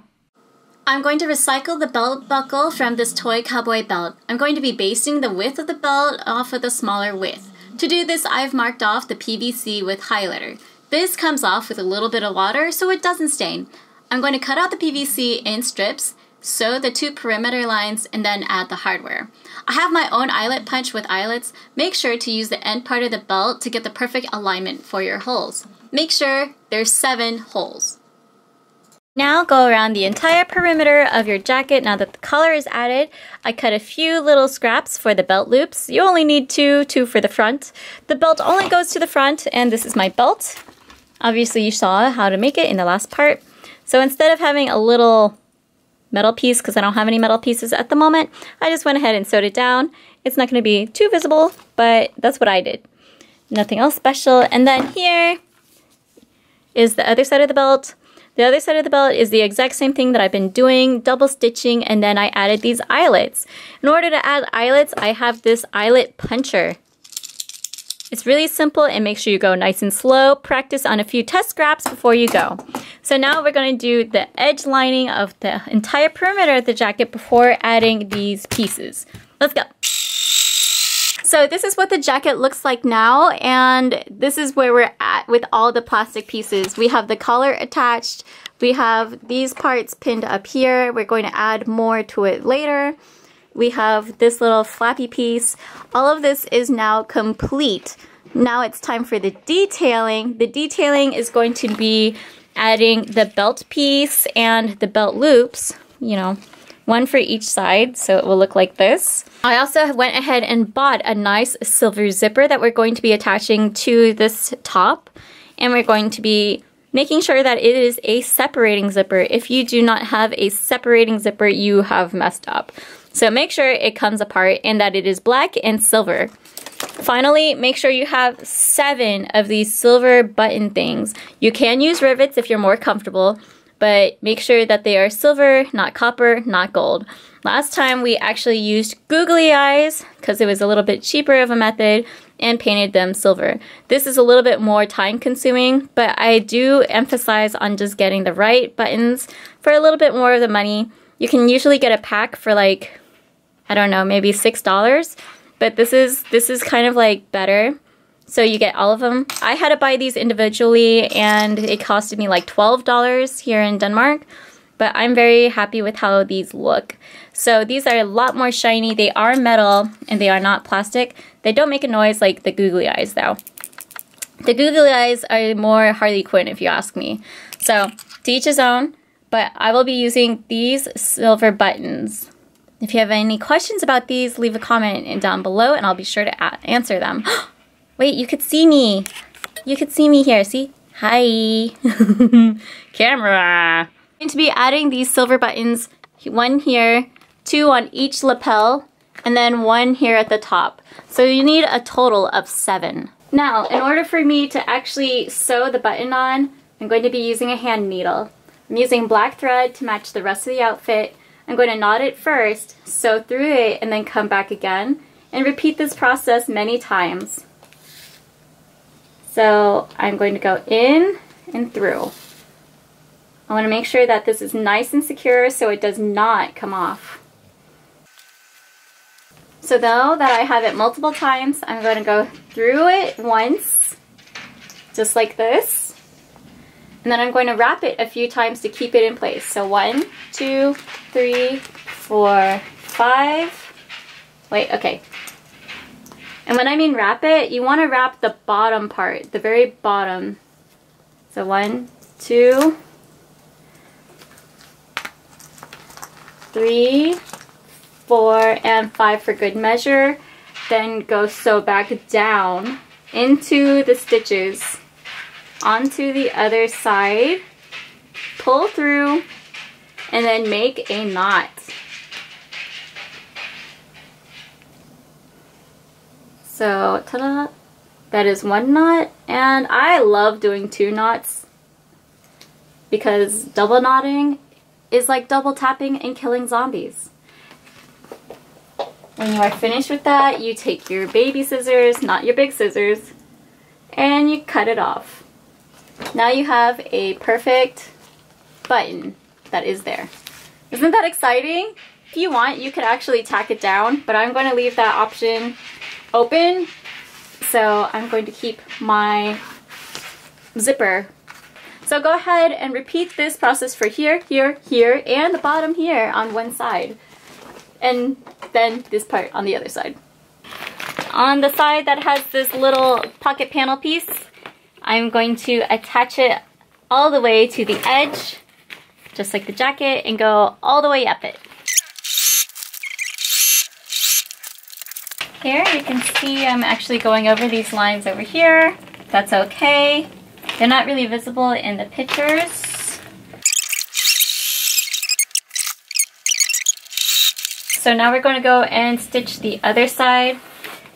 I'm going to recycle the belt buckle from this toy cowboy belt. I'm going to be basting the width of the belt off of the smaller width. To do this, I've marked off the PVC with highlighter. This comes off with a little bit of water so it doesn't stain. I'm going to cut out the PVC in strips, sew the 2 perimeter lines, and then add the hardware. I have my own eyelet punch with eyelets. Make sure to use the end part of the belt to get the perfect alignment for your holes. Make sure there's 7 holes. Now go around the entire perimeter of your jacket. Now that the collar is added, I cut a few little scraps for the belt loops. You only need 2 for the front. The belt only goes to the front, and this is my belt. Obviously you saw how to make it in the last part. So instead of having a little metal piece, because I don't have any metal pieces at the moment, I just went ahead and sewed it down. It's not going to be too visible, but that's what I did. Nothing else special. And then here is the other side of the belt. The other side of the belt is the exact same thing that I've been doing, double stitching, and then I added these eyelets. In order to add eyelets, I have this eyelet puncher. It's really simple, and make sure you go nice and slow. Practice on a few test scraps before you go. So now we're going to do the edge lining of the entire perimeter of the jacket before adding these pieces. Let's go. So this is what the jacket looks like now, and this is where we're at with all the plastic pieces. We have the collar attached, we have these parts pinned up here, we're going to add more to it later. We have this little flappy piece. All of this is now complete. Now it's time for the detailing. The detailing is going to be adding the belt piece and the belt loops, you know, one for each side, so it will look like this. I also went ahead and bought a nice silver zipper that we're going to be attaching to this top, and we're going to be making sure that it is a separating zipper. If you do not have a separating zipper, you have messed up. So make sure it comes apart and that it is black and silver. Finally, make sure you have 7 of these silver button things. You can use rivets if you're more comfortable, but make sure that they are silver, not copper, not gold. Last time we actually used googly eyes because it was a little bit cheaper of a method and painted them silver. This is a little bit more time consuming, but I do emphasize on just getting the right buttons for a little bit more of the money. You can usually get a pack for like, I don't know, maybe $6, but this is kind of like better. So you get all of them. I had to buy these individually and it costed me like $12 here in Denmark, but I'm very happy with how these look. So these are a lot more shiny. They are metal and they are not plastic. They don't make a noise like the googly eyes though. The googly eyes are more Harley Quinn if you ask me. So to each his own, but I will be using these silver buttons. If you have any questions about these, leave a comment down below and I'll be sure to answer them. Wait, you could see me. You could see me here, see? Hi. Camera. I'm going to be adding these silver buttons, 1 here, 2 on each lapel, and then 1 here at the top. So you need a total of 7. Now, in order for me to actually sew the button on, I'm going to be using a hand needle. I'm using black thread to match the rest of the outfit. I'm going to knot it first, sew through it, and then come back again, and repeat this process many times. So I'm going to go in and through. I want to make sure that this is nice and secure so it does not come off. So now that I have it multiple times, I'm going to go through it once, just like this. And then I'm going to wrap it a few times to keep it in place. So 1, 2, 3, 4, 5. Wait, okay. And when I mean wrap it, you want to wrap the bottom part, the very bottom. So 1, 2, 3, 4, and 5 for good measure. Then go sew back down into the stitches onto the other side, pull through, and then make a knot. So, ta-da! That is 1 knot, and I love doing 2 knots because double knotting is like double tapping and killing zombies. When you are finished with that, you take your baby scissors, not your big scissors, and you cut it off. Now you have a perfect button that is there. Isn't that exciting? If you want, you could actually tack it down, but I'm going to leave that option open. So I'm going to keep my zipper. So go ahead and repeat this process for here, here, here, and the bottom here on one side. And then this part on the other side. On the side that has this little pocket panel piece, I'm going to attach it all the way to the edge, just like the jacket, and go all the way up it. Here you can see I'm actually going over these lines over here. That's okay. They're not really visible in the pictures. So now we're going to go and stitch the other side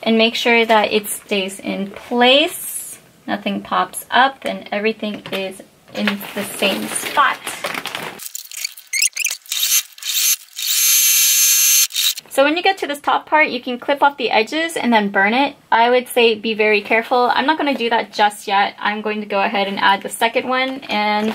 and make sure that it stays in place. Nothing pops up and everything is in the same spot. So when you get to this top part, you can clip off the edges and then burn it. I would say be very careful. I'm not going to do that just yet. I'm going to go ahead and add the second one and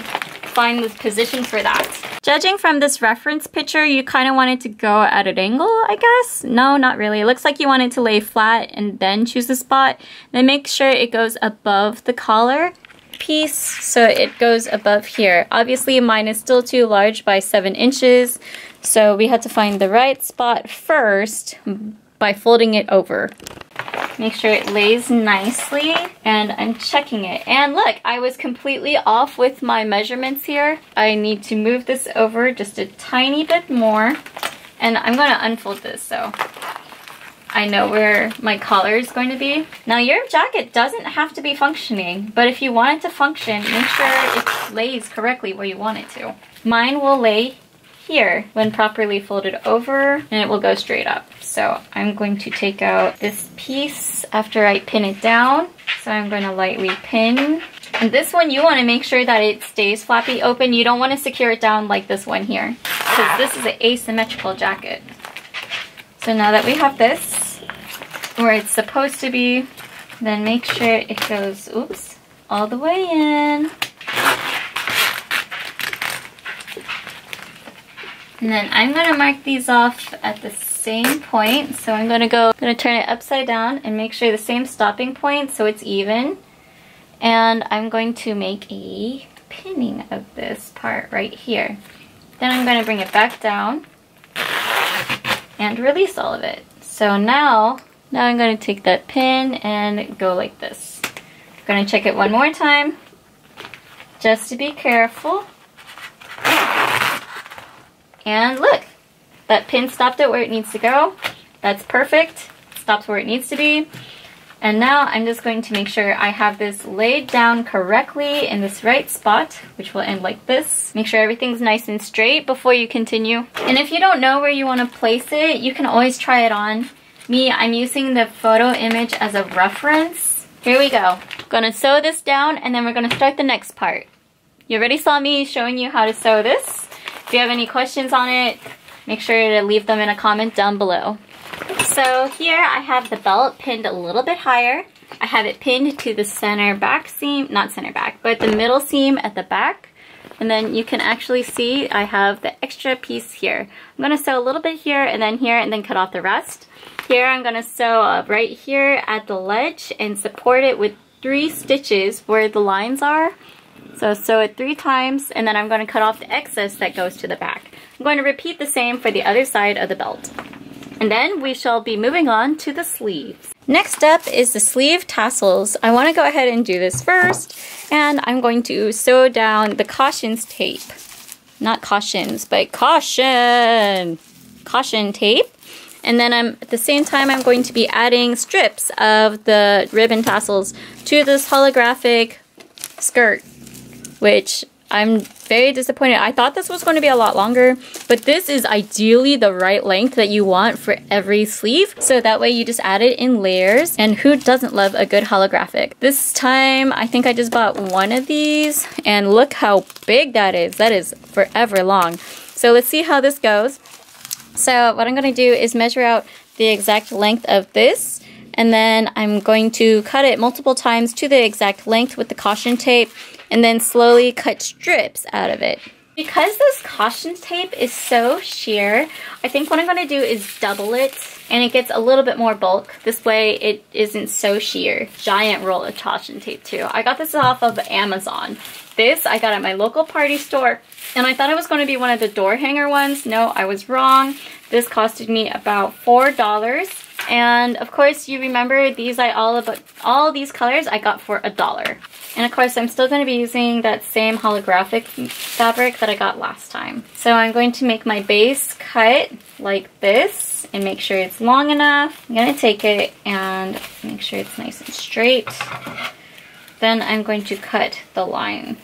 find the position for that. Judging from this reference picture, you kind of want it to go at an angle, I guess? No, not really. It looks like you want it to lay flat and then choose the spot. Then make sure it goes above the collar piece, so it goes above here. Obviously, mine is still too large by 7 inches, so we had to find the right spot first by folding it over. Make sure it lays nicely, and I'm checking it. And look, I was completely off with my measurements here. I need to move this over just a tiny bit more, and I'm going to unfold this so I know where my collar is going to be. Now your jacket doesn't have to be functioning, but if you want it to function, make sure it lays correctly where you want it to. Mine will lay here when properly folded over, and it will go straight up. So I'm going to take out this piece after I pin it down. So I'm going to lightly pin. And this one, you want to make sure that it stays flappy open. You don't want to secure it down like this one here, because this is an asymmetrical jacket. So now that we have this where it's supposed to be, then make sure it goes, oops, all the way in. And then I'm going to mark these off at the same point. So I'm going to turn it upside down and make sure the same stopping point so it's even. And I'm going to make a pinning of this part right here. Then I'm going to bring it back down and release all of it. So now I'm going to take that pin and go like this. I'm going to check it one more time just to be careful. And look, that pin stopped it where it needs to go. That's perfect. Stops where it needs to be. And now I'm just going to make sure I have this laid down correctly in this right spot, which will end like this. Make sure everything's nice and straight before you continue. And if you don't know where you want to place it, you can always try it on. Me, I'm using the photo image as a reference. Here we go. Gonna sew this down, and then we're gonna start the next part. You already saw me showing you how to sew this. If you have any questions on it, make sure to leave them in a comment down below. So here I have the belt pinned a little bit higher. I have it pinned to the center back seam, not center back, but the middle seam at the back. And then you can actually see I have the extra piece here. I'm going to sew a little bit here, and then cut off the rest. Here I'm going to sew right here at the ledge and support it with 3 stitches where the lines are. So sew it 3 times, and then I'm going to cut off the excess that goes to the back. I'm going to repeat the same for the other side of the belt. And then we shall be moving on to the sleeves. Next up is the sleeve tassels. I want to go ahead and do this first, and I'm going to sew down the cautions tape. Not cautions, but caution tape. And then at the same time, I'm going to be adding strips of the ribbon tassels to this holographic skirt, which I'm very disappointed. I thought this was going to be a lot longer, but this is ideally the right length that you want for every sleeve. So that way you just add it in layers, and who doesn't love a good holographic? This time, I think I just bought 1 of these, and look how big that is. That is forever long. So let's see how this goes. So what I'm going to do is measure out the exact length of this, and then I'm going to cut it multiple times to the exact length with the caution tape, and then slowly cut strips out of it. Because this caution tape is so sheer, I think what I'm going to do is double it, and it gets a little bit more bulk. This way it isn't so sheer. Giant roll of caution tape too. I got this off of Amazon. This I got at my local party store, and I thought it was going to be one of the door hanger ones. No, I was wrong. This costed me about $4. And of course, you remember these all these colors I got for $1. And of course, I'm still going to be using that same holographic fabric that I got last time. So I'm going to make my base cut like this and make sure it's long enough. I'm going to take it and make sure it's nice and straight. Then I'm going to cut the line.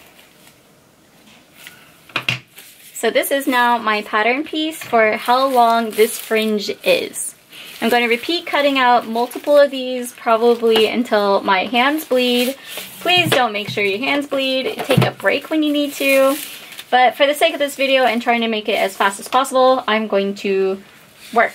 So this is now my pattern piece for how long this fringe is. I'm going to repeat cutting out multiple of these, probably until my hands bleed. Please don't make sure your hands bleed. Take a break when you need to. But for the sake of this video and trying to make it as fast as possible, I'm going to work.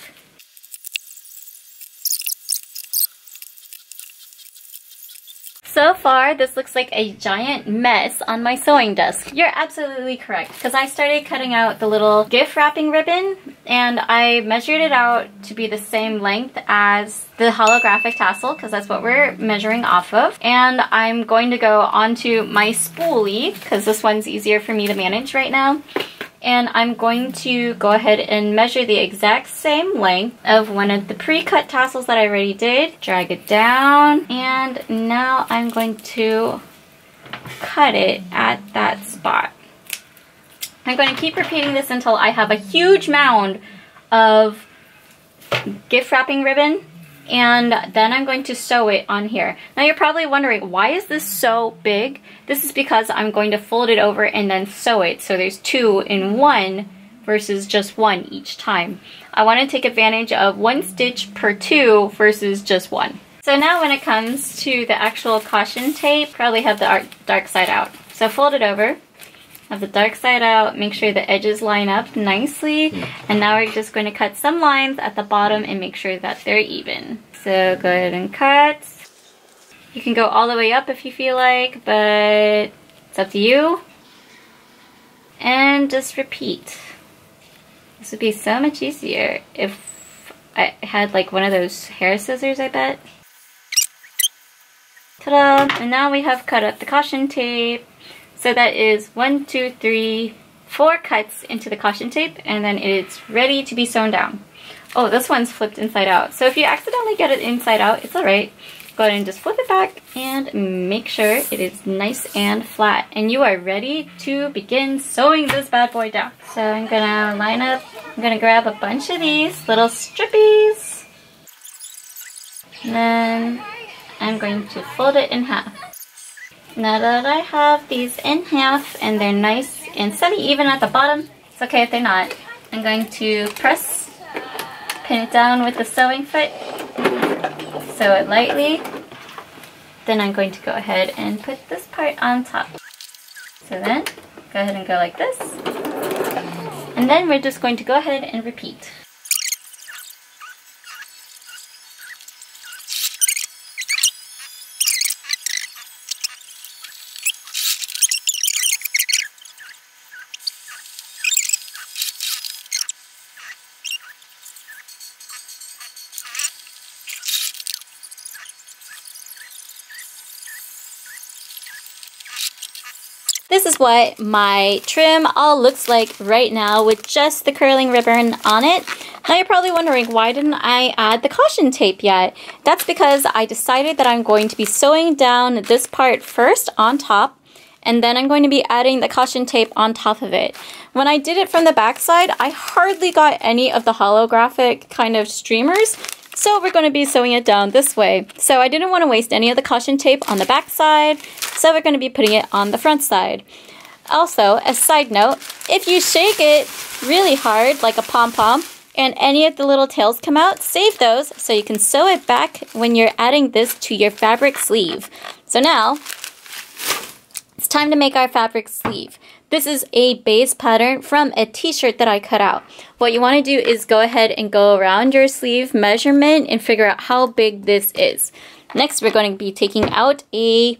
So So far, this looks like a giant mess on my sewing desk. You're absolutely correct, because I started cutting out the little gift wrapping ribbon, and I measured it out to be the same length as the holographic tassel, because that's what we're measuring off of. And I'm going to go onto my spoolie, because this one's easier for me to manage right now. And I'm going to go ahead and measure the exact same length of one of the pre-cut tassels that I already did. Drag it down, and now I'm going to cut it at that spot. I'm going to keep repeating this until I have a huge mound of gift wrapping ribbon, and then I'm going to sew it on here. Now you're probably wondering, why is this so big? This is because I'm going to fold it over and then sew it, so there's 2 in 1 versus just 1 each time. I want to take advantage of 1 stitch per 2 versus just 1. So now when it comes to the actual caution tape, probably have the dark side out. So fold it over, have the dark side out, make sure the edges line up nicely, and now we're just going to cut some lines at the bottom and make sure that they're even. So go ahead and cut. You can go all the way up if you feel like, but it's up to you. And just repeat. This would be so much easier if I had like one of those hair scissors, I bet. Ta-da! And now we have cut up the caution tape. So that is 1, 2, 3, 4 cuts into the caution tape, and then it's ready to be sewn down. Oh, this one's flipped inside out. So if you accidentally get it inside out, it's alright. Go ahead and just flip it back and make sure it is nice and flat. And you are ready to begin sewing this bad boy down. So I'm gonna line up, I'm gonna grab a bunch of these little strippies. And then I'm going to fold it in half. Now that I have these in half and they're nice and semi-even at the bottom, it's okay if they're not. I'm going to press, pin it down with the sewing foot, sew it lightly. Then I'm going to go ahead and put this part on top. So then, go ahead and go like this. And then we're just going to go ahead and repeat. This is what my trim all looks like right now with just the curling ribbon on it. Now you're probably wondering, why didn't I add the caution tape yet? That's because I decided that I'm going to be sewing down this part first on top, and then I'm going to be adding the caution tape on top of it. When I did it from the back side, I hardly got any of the holographic kind of streamers. So we're going to be sewing it down this way. So I didn't want to waste any of the caution tape on the back side, so we're going to be putting it on the front side. Also, a side note, if you shake it really hard, like a pom-pom, and any of the little tails come out, save those so you can sew it back when you're adding this to your fabric sleeve. So now, it's time to make our fabric sleeve. This is a base pattern from a t-shirt that I cut out. What you want to do is go ahead and go around your sleeve measurement and figure out how big this is. Next, we're going to be taking out a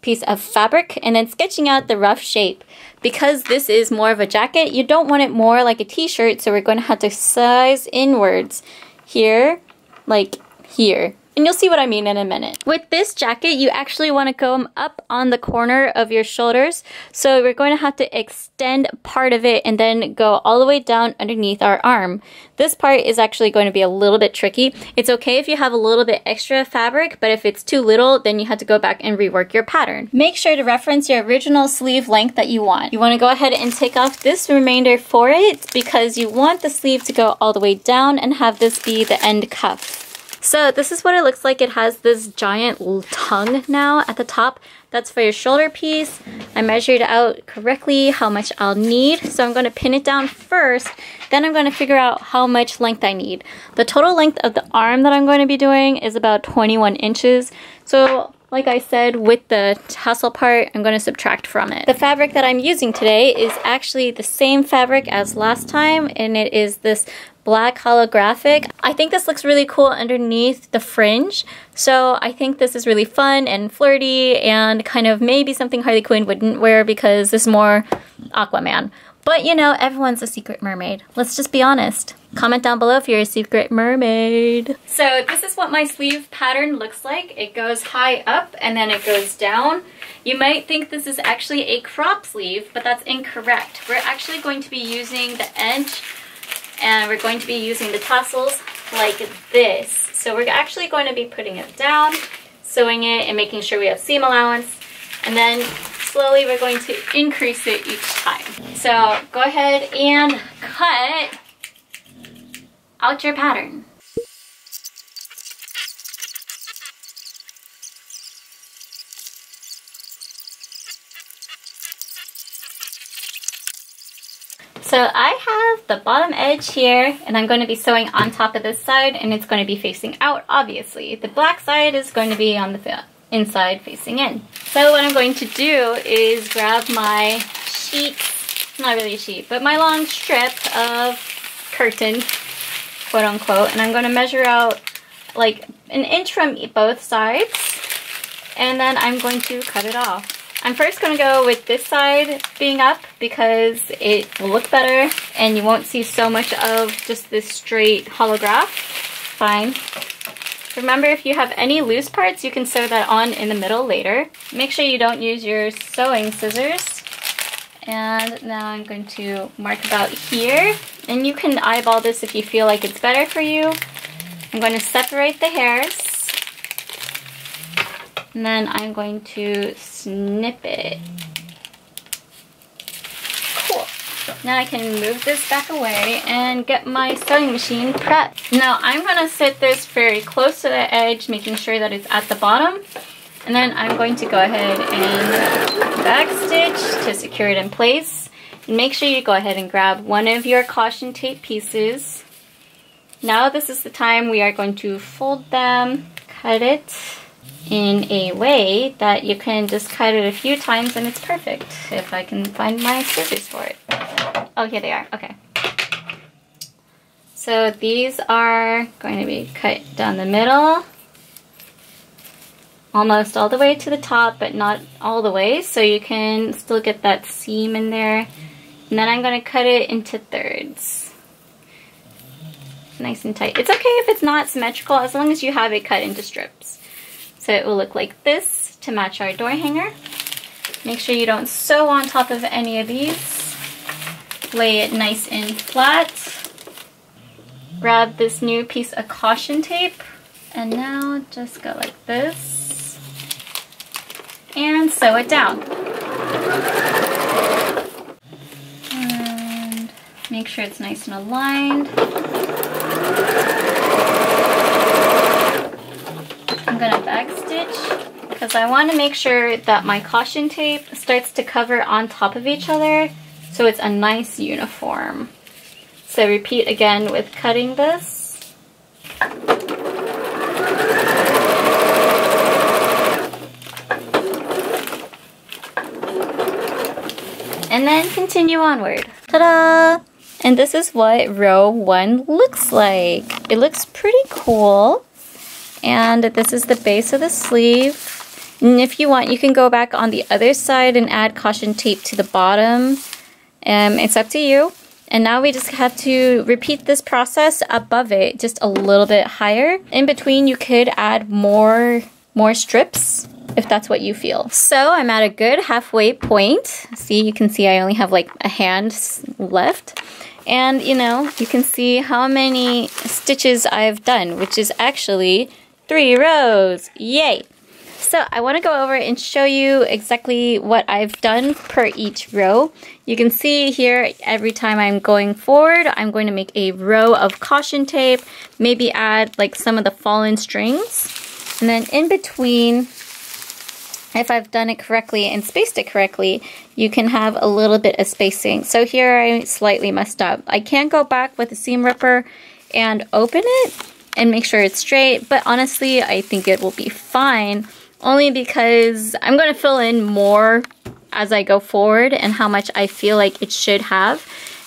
piece of fabric and then sketching out the rough shape. Because this is more of a jacket, you don't want it more like a t-shirt, so we're going to have to size inwards here, like here. And you'll see what I mean in a minute. With this jacket, you actually want to come up on the corner of your shoulders. So we're going to have to extend part of it and then go all the way down underneath our arm. This part is actually going to be a little bit tricky. It's okay if you have a little bit extra fabric, but if it's too little, then you have to go back and rework your pattern. Make sure to reference your original sleeve length that you want. You want to go ahead and take off this remainder for it because you want the sleeve to go all the way down and have this be the end cuff. So this is what it looks like. It has this giant tongue now at the top. That's for your shoulder piece. I measured out correctly how much I'll need. So I'm going to pin it down first. Then I'm going to figure out how much length I need. The total length of the arm that I'm going to be doing is about 21 inches. So like I said, with the tassel part, I'm going to subtract from it. The fabric that I'm using today is actually the same fabric as last time, and it is this black holographic. I think this looks really cool underneath the fringe. So I think this is really fun and flirty and kind of maybe something Harley Quinn wouldn't wear because this is more Aquaman. But you know, everyone's a secret mermaid. Let's just be honest. Comment down below if you're a secret mermaid. So this is what my sleeve pattern looks like. It goes high up and then it goes down. You might think this is actually a crop sleeve, but that's incorrect. We're actually going to be using the edge and we're going to be using the tassels like this. So we're actually going to be putting it down, sewing it, and making sure we have seam allowance. And then slowly we're going to increase it each time. So go ahead and cut out your pattern. So I have the bottom edge here, and I'm going to be sewing on top of this side, and it's going to be facing out, obviously. The black side is going to be on the inside facing in. So what I'm going to do is grab my sheet, not really a sheet, but my long strip of curtain, quote unquote, and I'm going to measure out like an inch from both sides, and then I'm going to cut it off. I'm first going to go with this side being up because it will look better and you won't see so much of just this straight holograph. Fine. Remember, if you have any loose parts, you can sew that on in the middle later. Make sure you don't use your sewing scissors. And now I'm going to mark about here. And you can eyeball this if you feel like it's better for you. I'm going to separate the hairs. And then I'm going to snip it. Cool. Now I can move this back away and get my sewing machine prepped. Now I'm going to sit this very close to the edge, making sure that it's at the bottom. And then I'm going to go ahead and backstitch to secure it in place. And make sure you go ahead and grab one of your caution tape pieces. Now this is the time we are going to fold them, cut it in a way that you can just cut it a few times and it's perfect. If I can find my scissors for it. Oh, here they are. Okay. So these are going to be cut down the middle, almost all the way to the top, but not all the way, so you can still get that seam in there. And then I'm going to cut it into thirds. Nice and tight. It's okay if it's not symmetrical as long as you have it cut into strips. So it will look like this to match our door hanger. Make sure you don't sew on top of any of these. Lay it nice and flat. Grab this new piece of caution tape and now just go like this and sew it down. And make sure it's nice and aligned. I'm going to backstitch because I want to make sure that my caution tape starts to cover on top of each other so it's a nice uniform. So repeat again with cutting this. And then continue onward. Ta-da! And this is what row 1 looks like. It looks pretty cool. And this is the base of the sleeve. And if you want, you can go back on the other side and add caution tape to the bottom. It's up to you. And now we just have to repeat this process above it, just a little bit higher. In between, you could add more strips if that's what you feel. So I'm at a good halfway point. See, you can see I only have like a hand left. And you know, you can see how many stitches I've done, which is actually 3 rows. Yay! So I want to go over and show you exactly what I've done per each row. You can see here, every time I'm going forward, I'm going to make a row of caution tape, maybe add like some of the fallen strings. And then in between, if I've done it correctly and spaced it correctly, you can have a little bit of spacing. So here I slightly messed up. I can go back with a seam ripper and open it and make sure it's straight, but honestly, I think it will be fine. Only because I'm going to fill in more as I go forward and how much I feel like it should have.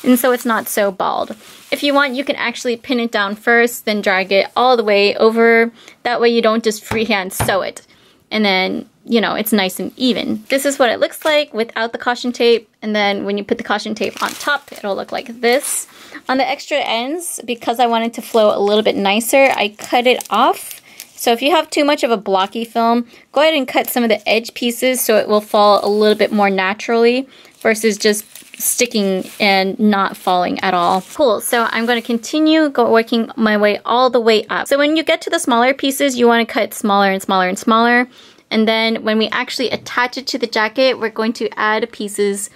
and so it's not so bald. If you want, you can actually pin it down first, then drag it all the way over. That way you don't just freehand sew it. And then, you know, it's nice and even. This is what it looks like without the caution tape. And then when you put the caution tape on top, it'll look like this. On the extra ends, because I wanted to flow a little bit nicer, I cut it off. So if you have too much of a blocky film, go ahead and cut some of the edge pieces so it will fall a little bit more naturally versus just sticking and not falling at all. Cool, so I'm going to continue working my way all the way up. So when you get to the smaller pieces, you want to cut smaller and smaller and smaller. And then when we actually attach it to the jacket, we're going to add pieces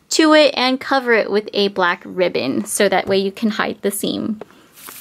to it and cover it with a black ribbon so that way you can hide the seam.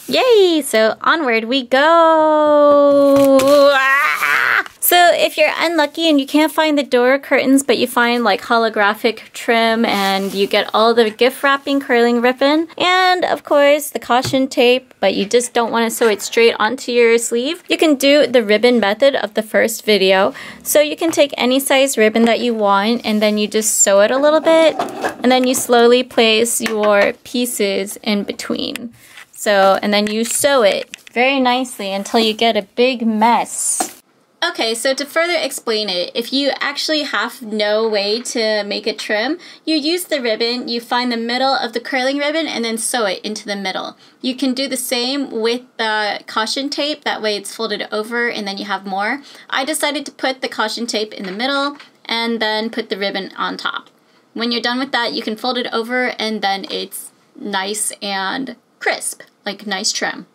Yay! So onward we go! Ah! So if you're unlucky and you can't find the door curtains, but you find like holographic trim and you get all the gift wrapping curling ribbon and of course the caution tape, but you just don't want to sew it straight onto your sleeve, you can do the ribbon method of the first video. So you can take any size ribbon that you want and then you just sew it a little bit and then you slowly place your pieces in between. So, and then you sew it very nicely until you get a big mess. Okay, so to further explain it, if you actually have no way to make a trim, you use the ribbon, you find the middle of the curling ribbon, and then sew it into the middle. You can do the same with the caution tape, that way it's folded over and then you have more. I decided to put the caution tape in the middle and then put the ribbon on top. When you're done with that, you can fold it over and then it's nice and crisp, like nice trim.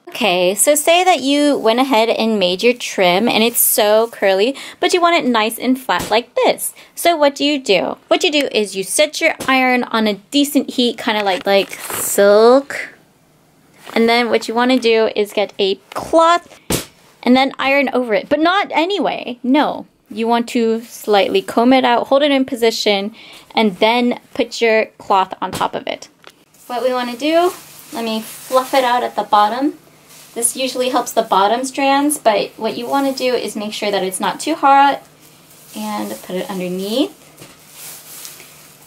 Okay, so say that you went ahead and made your trim and it's so curly, but you want it nice and flat like this. So what do you do? What you do is you set your iron on a decent heat, kind of like silk. And then what you want to do is get a cloth and then iron over it, but not anyway. No, you want to slightly comb it out, hold it in position, and then put your cloth on top of it. What we want to do, let me fluff it out at the bottom. This usually helps the bottom strands, but what you want to do is make sure that it's not too hot and put it underneath.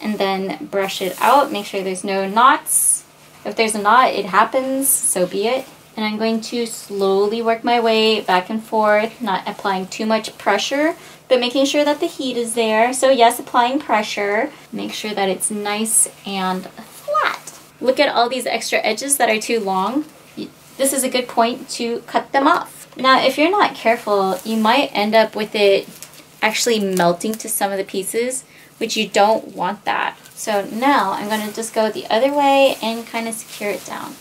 And then brush it out, make sure there's no knots. If there's a knot, it happens, so be it. And I'm going to slowly work my way back and forth, not applying too much pressure, but making sure that the heat is there. So yes, applying pressure. Make sure that it's nice and flat. Look at all these extra edges that are too long. This is a good point to cut them off. Now, if you're not careful, you might end up with it actually melting to some of the pieces, which you don't want that. So now I'm going to just go the other way and kind of secure it down.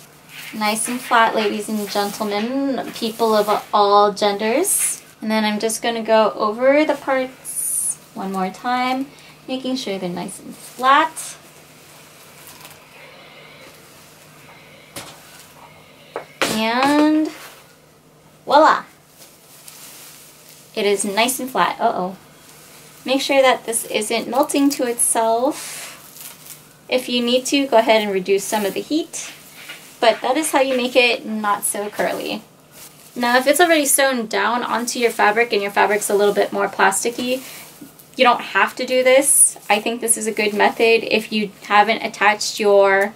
Nice and flat, ladies and gentlemen, people of all genders. And then I'm just going to go over the parts one more time, making sure they're nice and flat. And voila! It is nice and flat. Uh-oh. Make sure that this isn't melting to itself. If you need to, go ahead and reduce some of the heat. But that is how you make it not so curly. Now, if it's already sewn down onto your fabric and your fabric's a little bit more plasticky, you don't have to do this. I think this is a good method if you haven't attached your,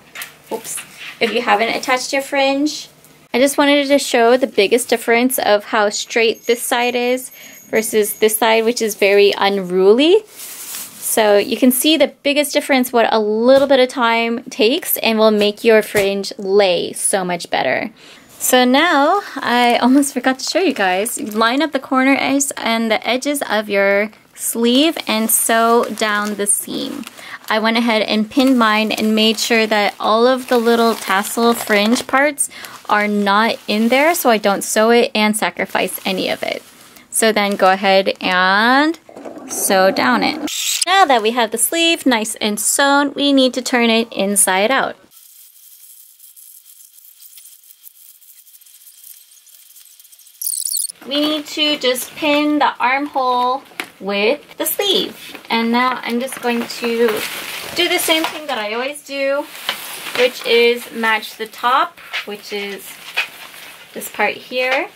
fringe. I just wanted to show the biggest difference of how straight this side is versus this side, which is very unruly. So you can see the biggest difference what a little bit of time takes and will make your fringe lay so much better. So now, I almost forgot to show you guys. Line up the corners and the edges of your sleeve and sew down the seam. I went ahead and pinned mine and made sure that all of the little tassel fringe parts are not in there so I don't sew it and sacrifice any of it. So then go ahead and sew down it. Now that we have the sleeve nice and sewn, we need to turn it inside out. We need to just pin the armhole with the sleeve. And now I'm just going to do the same thing that I always do, which is match the top, which is this part here.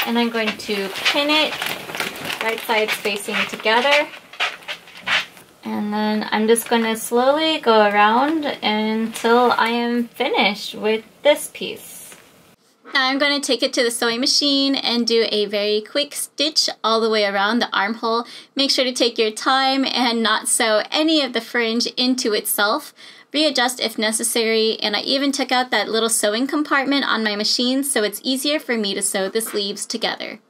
And I'm going to pin it right sides facing together. And then I'm just going to slowly go around until I am finished with this piece. Now I'm going to take it to the sewing machine and do a very quick stitch all the way around the armhole. Make sure to take your time and not sew any of the fringe into itself. Readjust if necessary, and I even took out that little sewing compartment on my machine so it's easier for me to sew the sleeves together.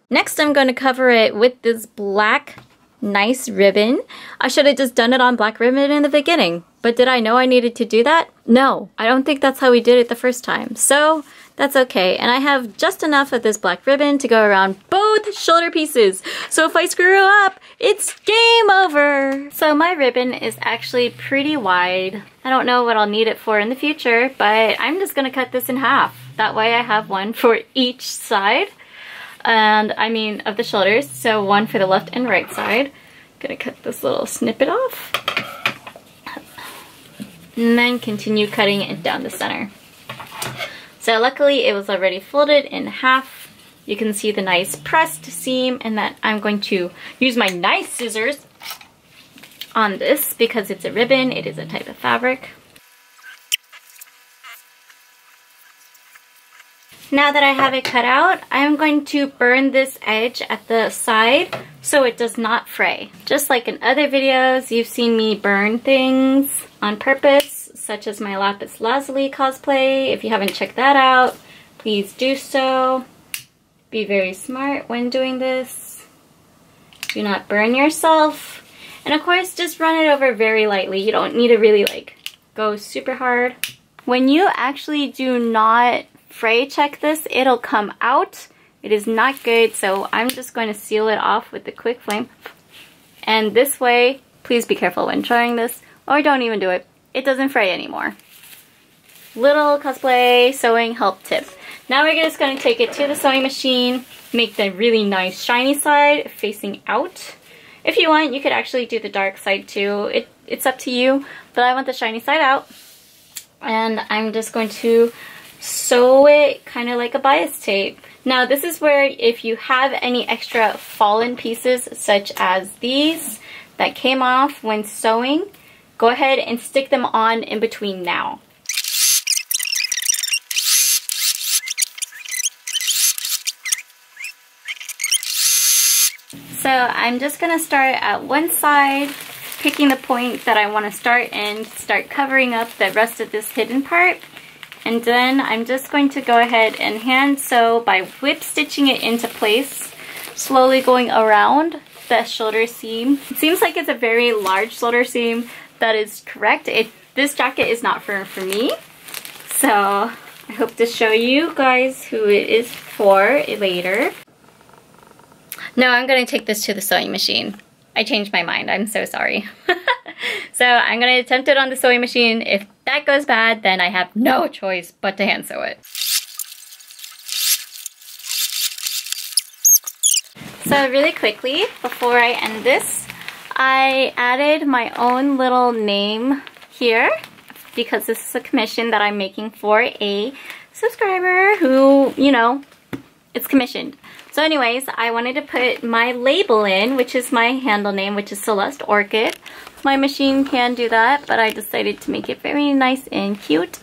Next I'm going to cover it with this black nice ribbon. I should have just done it on black ribbon in the beginning, but did I know I needed to do that? No, I don't think that's how we did it the first time, so that's okay. And I have just enough of this black ribbon to go around both shoulder pieces, so if I screw up, it's game over! So my ribbon is actually pretty wide. I don't know what I'll need it for in the future, but I'm just gonna cut this in half. That way I have one for each side. And I mean of the shoulders, so one for the left and right side. Gonna cut this little snippet off and then continue cutting it down the center. So luckily it was already folded in half. You can see the nice pressed seam, and that I'm going to use my nice scissors on this because it's a ribbon, it is a type of fabric. Now that I have it cut out, I'm going to burn this edge at the side so it does not fray. Just like in other videos, you've seen me burn things on purpose, such as my Lapis Lazuli cosplay. If you haven't checked that out, please do so. Be very smart when doing this. Do not burn yourself. And of course, just run it over very lightly. You don't need to really like go super hard. When you actually do not fray check this, it'll come out. It is not good, so I'm just going to seal it off with the quick flame. And this way, please be careful when trying this, or don't even do it. It doesn't fray anymore. Little cosplay sewing help tip. Now we're just going to take it to the sewing machine, make the really nice shiny side facing out. If you want, you could actually do the dark side too. It's up to you, but I want the shiny side out. And I'm just going to sew it kind of like a bias tape. Now this is where if you have any extra fallen pieces such as these that came off when sewing, go ahead and stick them on in between now. So I'm just going to start at one side, picking the point that I want to start and start covering up the rest of this hidden part. And then I'm just going to go ahead and hand sew by whip stitching it into place, slowly going around the shoulder seam. It seems like it's a very large shoulder seam. That is correct. This jacket is not for me. So I hope to show you guys who it is for later. No, I'm going to take this to the sewing machine. I changed my mind. I'm so sorry. So I'm going to attempt it on the sewing machine. If that goes bad, then I have no choice but to hand sew it. So really quickly, before I end this, I added my own little name here because this is a commission that I'm making for a subscriber who, you know, it's commissioned. So anyways, I wanted to put my label in, which is my handle name, which is CelesteOrchid. My machine can do that, but I decided to make it very nice and cute.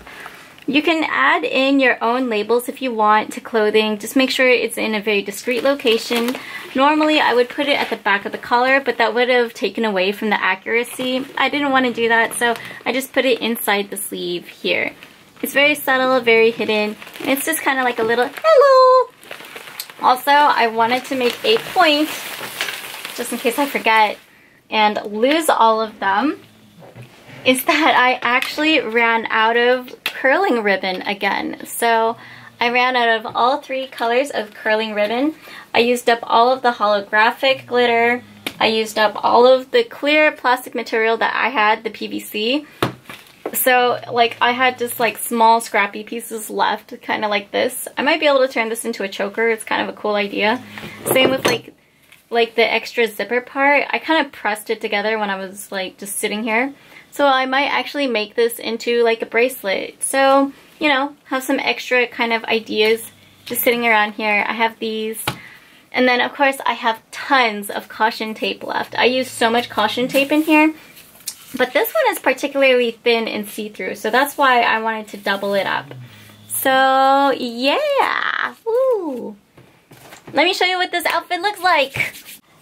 You can add in your own labels if you want to clothing. Just make sure it's in a very discreet location. Normally, I would put it at the back of the collar, but that would have taken away from the accuracy. I didn't want to do that, so I just put it inside the sleeve here. It's very subtle, very hidden. It's just kind of like a little hello. Also, I wanted to make a point, just in case I forget and lose all of them, is that I actually ran out of curling ribbon again. So I ran out of all 3 colors of curling ribbon. I used up all of the holographic glitter. I used up all of the clear plastic material that I had, the PVC. So like I had just like small scrappy pieces left, kind of like this. I might be able to turn this into a choker. It's kind of a cool idea. Same with like the extra zipper part. I kind of pressed it together when I was like just sitting here. So I might actually make this into like a bracelet. So, you know, have some extra kind of ideas just sitting around here. I have these. And then of course I have tons of caution tape left. I use so much caution tape in here, but this one is particularly thin and see-through, so that's why I wanted to double it up. So yeah, woo! Let me show you what this outfit looks like.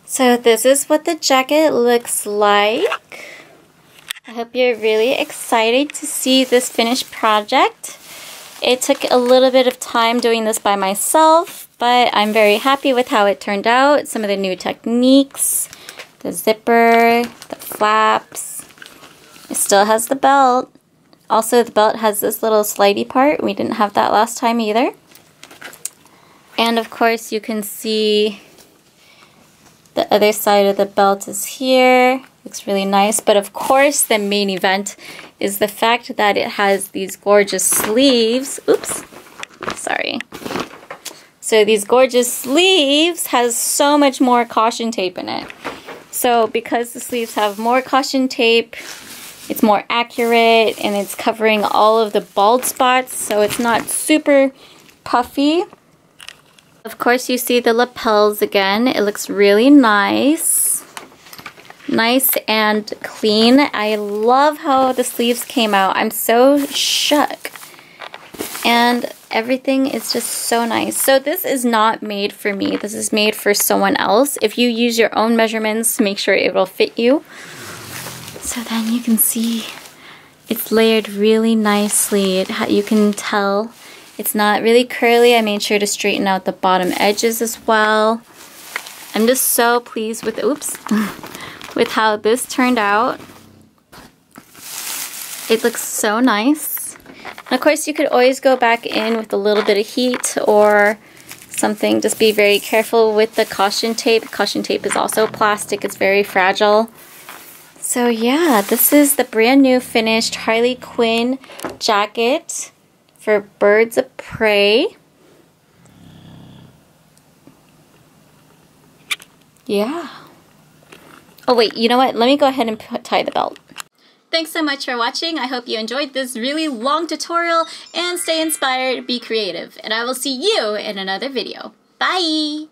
So this is what the jacket looks like. I hope you're really excited to see this finished project. It took a little bit of time doing this by myself, but I'm very happy with how it turned out. Some of the new techniques, the zipper, the flaps. It still has the belt. Also, the belt has this little slidey part. We didn't have that last time either. And of course, you can see the other side of the belt is here. Looks really nice. But of course, the main event is the fact that it has these gorgeous sleeves. Oops, sorry. So these gorgeous sleeves has so much more caution tape in it. So because the sleeves have more caution tape, it's more accurate and it's covering all of the bald spots, so it's not super puffy. Of course, you see the lapels again. It looks really nice. Nice and clean. I love how the sleeves came out. I'm so shook. And everything is just so nice. So this is not made for me. This is made for someone else. If you use your own measurements, make sure it will fit you. So then you can see it's layered really nicely. You can tell it's not really curly. I made sure to straighten out the bottom edges as well. I'm just so pleased with, oops, with how this turned out. It looks so nice. And of course, you could always go back in with a little bit of heat or something. Just be very careful with the caution tape. Caution tape is also plastic. It's very fragile. So yeah, this is the brand new finished Harley Quinn jacket for Birds of Prey. Yeah. Oh wait, you know what? Let me go ahead and tie the belt. Thanks so much for watching. I hope you enjoyed this really long tutorial and stay inspired, be creative. And I will see you in another video. Bye!